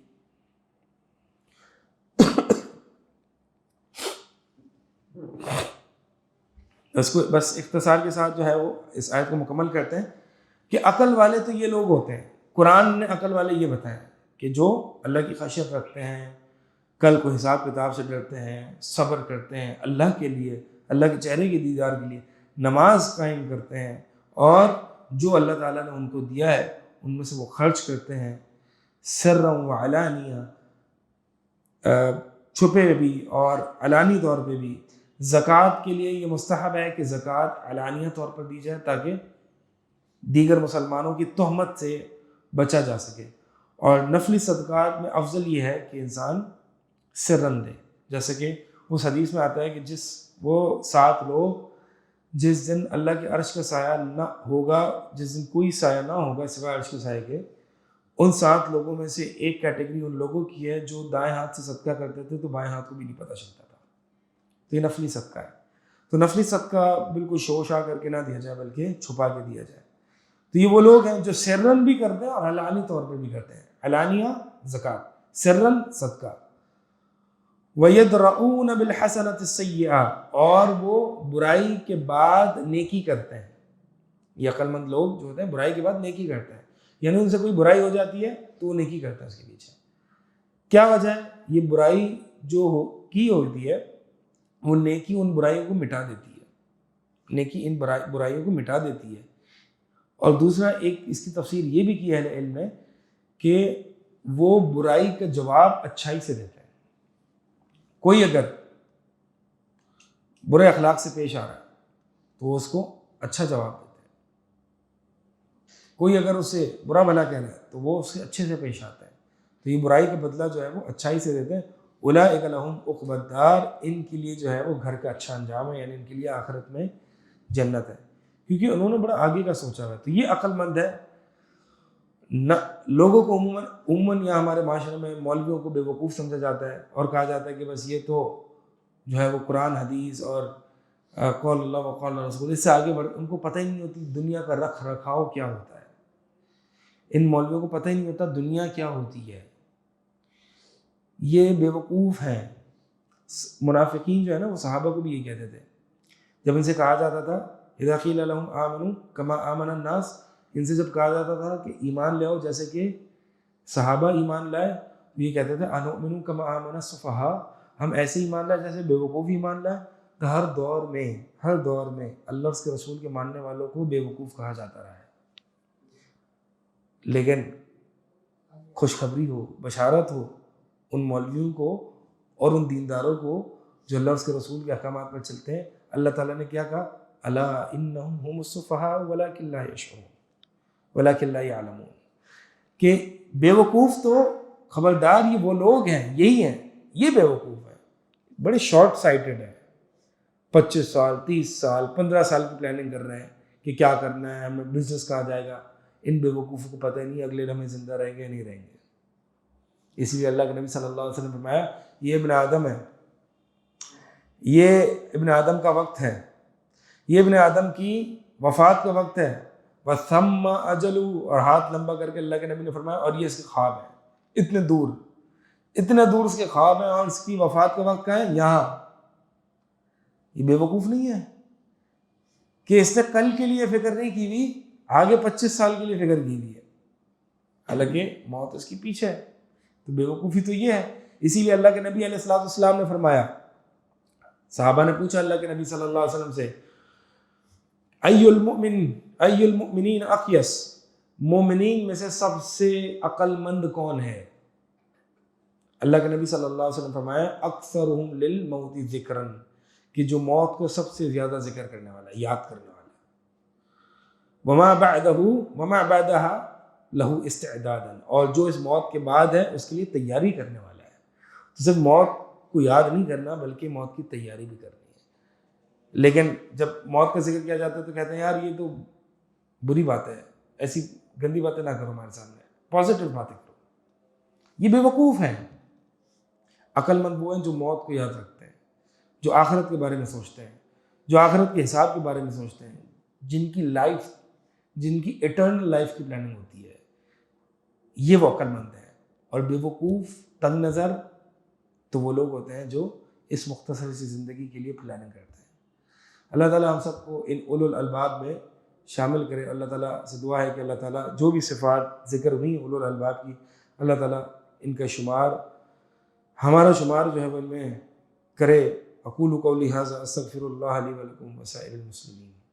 S1: اس کو بس اختصار کے ساتھ جو ہے وہ اس آیت کو مکمل کرتے ہیں کہ عقل والے تو یہ لوگ ہوتے ہیں، قرآن نے عقل والے یہ بتایا کہ جو اللہ کی خشیت رکھتے ہیں، کل کو حساب کتاب سے ڈرتے ہیں، صبر کرتے ہیں اللہ کے لیے، اللہ کے چہرے کے دیدار کے لیے، نماز قائم کرتے ہیں، اور جو اللہ تعالیٰ نے ان کو دیا ہے ان میں سے وہ خرچ کرتے ہیں، سرًا و علانیہ، چھپے بھی اور علانی طور پہ بھی۔ زکوٰۃ کے لیے یہ مستحب ہے کہ زکوٰۃ علانیہ طور پر دی جائے تاکہ دیگر مسلمانوں کی تہمت سے بچا جا سکے، اور نفلی صدقات میں افضل یہ ہے کہ انسان سرًا دے، جیسے کہ اس حدیث میں آتا ہے کہ وہ 7 لوگ جس دن اللہ کے عرش کا سایہ نہ ہوگا، جس دن کوئی سایہ نہ ہوگا سوائے عرش کے سایہ کے، ان 7 لوگوں میں سے ایک کیٹیگری ان لوگوں کی ہے جو دائیں ہاتھ سے صدقہ کرتے تھے تو بائیں ہاتھ کو بھی نہیں پتہ چلتا تھا۔ تو یہ نفلی صدقہ ہے، تو نفلی صدقہ بالکل شوشا کر کے نہ دیا جائے بلکہ چھپا کے دیا جائے۔ تو یہ وہ لوگ ہیں جو سرًا بھی کرتے ہیں اور علانی طور پہ بھی کرتے ہیں، علانیہ زکوٰۃ، سرًا صدقہ۔ وَيَدْرَؤُونَ بِالْحَسَنَةِ السَّيِّئَةِ، اور وہ برائی کے بعد نیکی کرتے ہیں۔ یہ عقل مند لوگ جو ہوتے ہیں برائی کے بعد نیکی کرتے ہیں، یعنی ان سے کوئی برائی ہو جاتی ہے تو وہ نیکی کرتا ہے اس کے پیچھے۔ کیا وجہ ہے؟ یہ برائی جو کی ہوتی ہے وہ نیکی ان برائیوں کو مٹا دیتی ہے، نیکی ان برائیوں کو مٹا دیتی ہے۔ اور دوسرا ایک اس کی تفسیر یہ بھی کی ہے اہل علم نے کہ وہ برائی کا جواب اچھائی سے دیتے ہیں۔ کوئی اگر برے اخلاق سے پیش آ رہا ہے تو وہ اس کو اچھا جواب دیتے ہیں، کوئی اگر اسے برا بھلا کہہ رہا ہے تو وہ اس سے اچھے سے پیش آتا ہے، تو یہ برائی کا بدلہ جو ہے وہ اچھائی سے دیتے ہیں۔ اولئک لہم عقبی الدار، ان کے لیے جو ہے وہ گھر کا اچھا انجام ہے، یعنی ان کے لیے آخرت میں جنت ہے، کیونکہ انہوں نے بڑا آگے کا سوچا ہوا ہے۔ تو یہ عقل مند ہے۔ لوگوں کو عموماً یا ہمارے معاشرے میں مولویوں کو بے وقوف سمجھا جاتا ہے اور کہا جاتا ہے کہ بس یہ تو جو ہے وہ قرآن حدیث اور قول اللہ و قول رسول اس سے آگے بڑھ، ان کو پتہ ہی نہیں ہوتی دنیا کا رکھ رکھاؤ کیا ہوتا ہے۔ ان مولویوں کو پتہ ہی نہیں ہوتا دنیا کیا ہوتی ہے، یہ بے وقوف ہیں۔ منافقین جو ہے نا وہ صحابہ کو بھی یہ کہتے تھے، جب ان سے کہا جاتا تھا اذا قیل لهم آمنوا كما آمن الناس، ان سے جب کہا جاتا تھا کہ ایمان لے آؤ جیسے کہ صحابہ ایمان لائے، تو یہ کہتے تھے انؤمن كما آمن السفہاء، ہم ایسے ایمان لائے جیسے بے وقوف ایمان لائے۔ تو ہر دور میں اللہ اس کے رسول کے ماننے والوں کو بے وقوف کہا جاتا رہا ہے، لیکن خوشخبری ہو، بشارت ہو ان مولویوں کو اور ان دینداروں کو جو اللہ اس کے رسول کے احکامات پر چلتے ہیں۔ اللہ تعالیٰ نے کیا کہا؟ الا انہم هم السفہاء ولکن لا یشعرون ولکن لا یعلمون، کہ بے وقوف تو خبردار یہ وہ لوگ ہیں، یہی ہیں، یہ بے وقوف ہیں، بڑے شارٹ سائٹڈ ہیں، 25 سال 30 سال 15 سال کی پلاننگ کر رہے ہیں کہ کیا کرنا ہے، ہمیں بزنس کہاں جائے گا۔ ان بے وقوفوں کو پتہ نہیں اگلے لمحے زندہ رہیں گے یا نہیں رہیں گے۔ اسی لیے اللہ کے نبی صلی اللہ علیہ وسلم نے فرمایا یہ ابن آدم ہے، یہ ابن آدم کا وقت ہے، یہ ابن آدم کی وفات کا وقت ہے، وَثَمَّ أَجَلُ، اور ہاتھ لمبا کر کے اللہ کے نبی نے فرمایا اور یہ اس کے خواب ہیں، اتنے دور اس کے خواب ہیں، اور اس کی وفات کا وقت کا ہے یہاں۔ یہ بے وقوف نہیں ہے کہ اس نے کل کے لیے فکر نہیں کی ہوئی، آگے 25 سال کے لیے فکر کی ہوئی ہے، حالانکہ موت اس کی پیچھے ہے۔ تو بے وقوفی تو یہ ہے۔ اسی لیے اللہ کے نبی علیہ الصلوۃ والسلام نے فرمایا، صحابہ نے پوچھا اللہ کے نبی صلی اللہ علیہ وسلم سے ای المؤمنین اقیس، مومنین میں سے سب سے عقل مند کون ہے؟ اللہ کے نبی صلی اللہ علیہ وسلم فرمایا اکثرہم للموت ذکرن، کہ جو موت کو سب سے زیادہ ذکر کرنے والا ہے، یاد کرنے والا ہے، وما بعدها له استعدادا، اور جو اس موت کے بعد ہے اس کے لیے تیاری کرنے والا ہے۔ تو صرف موت کو یاد نہیں کرنا بلکہ موت کی تیاری بھی کرنی ہے۔ لیکن جب موت کا ذکر کیا جاتا ہے تو کہتے ہیں یار یہ تو بری بات ہے، ایسی گندی باتیں نہ کرو ہمارے سامنے، پازیٹیو باتیں کرو۔ یہ بے وقوف ہیں۔ عقل مند وہ ہیں جو موت کو یاد رکھتے ہیں، جو آخرت کے بارے میں سوچتے ہیں، جو آخرت کے حساب کے بارے میں سوچتے ہیں، جن کی لائف، جن کی ایٹرنل لائف کی پلاننگ ہوتی ہے، یہ وہ عقل مند ہیں۔ اور بے وقوف، تنگ نظر تو وہ لوگ ہوتے ہیں جو اس مختصر سی زندگی کے لیے پلاننگ کرتے ہیں۔ اللہ تعالیٰ ہم سب کو ان اولو الالباب میں شامل کرے۔ اللہ تعالیٰ سے دعا ہے کہ اللہ تعالیٰ جو بھی صفات ذکر ہوئی اولو الالباب کی، اللہ تعالیٰ ان کا شمار، ہمارا شمار جو ہے وہ ان میں کرے۔ اقول قولی ھذا استغفر اللہ لی ولکم وسائر المسلمین۔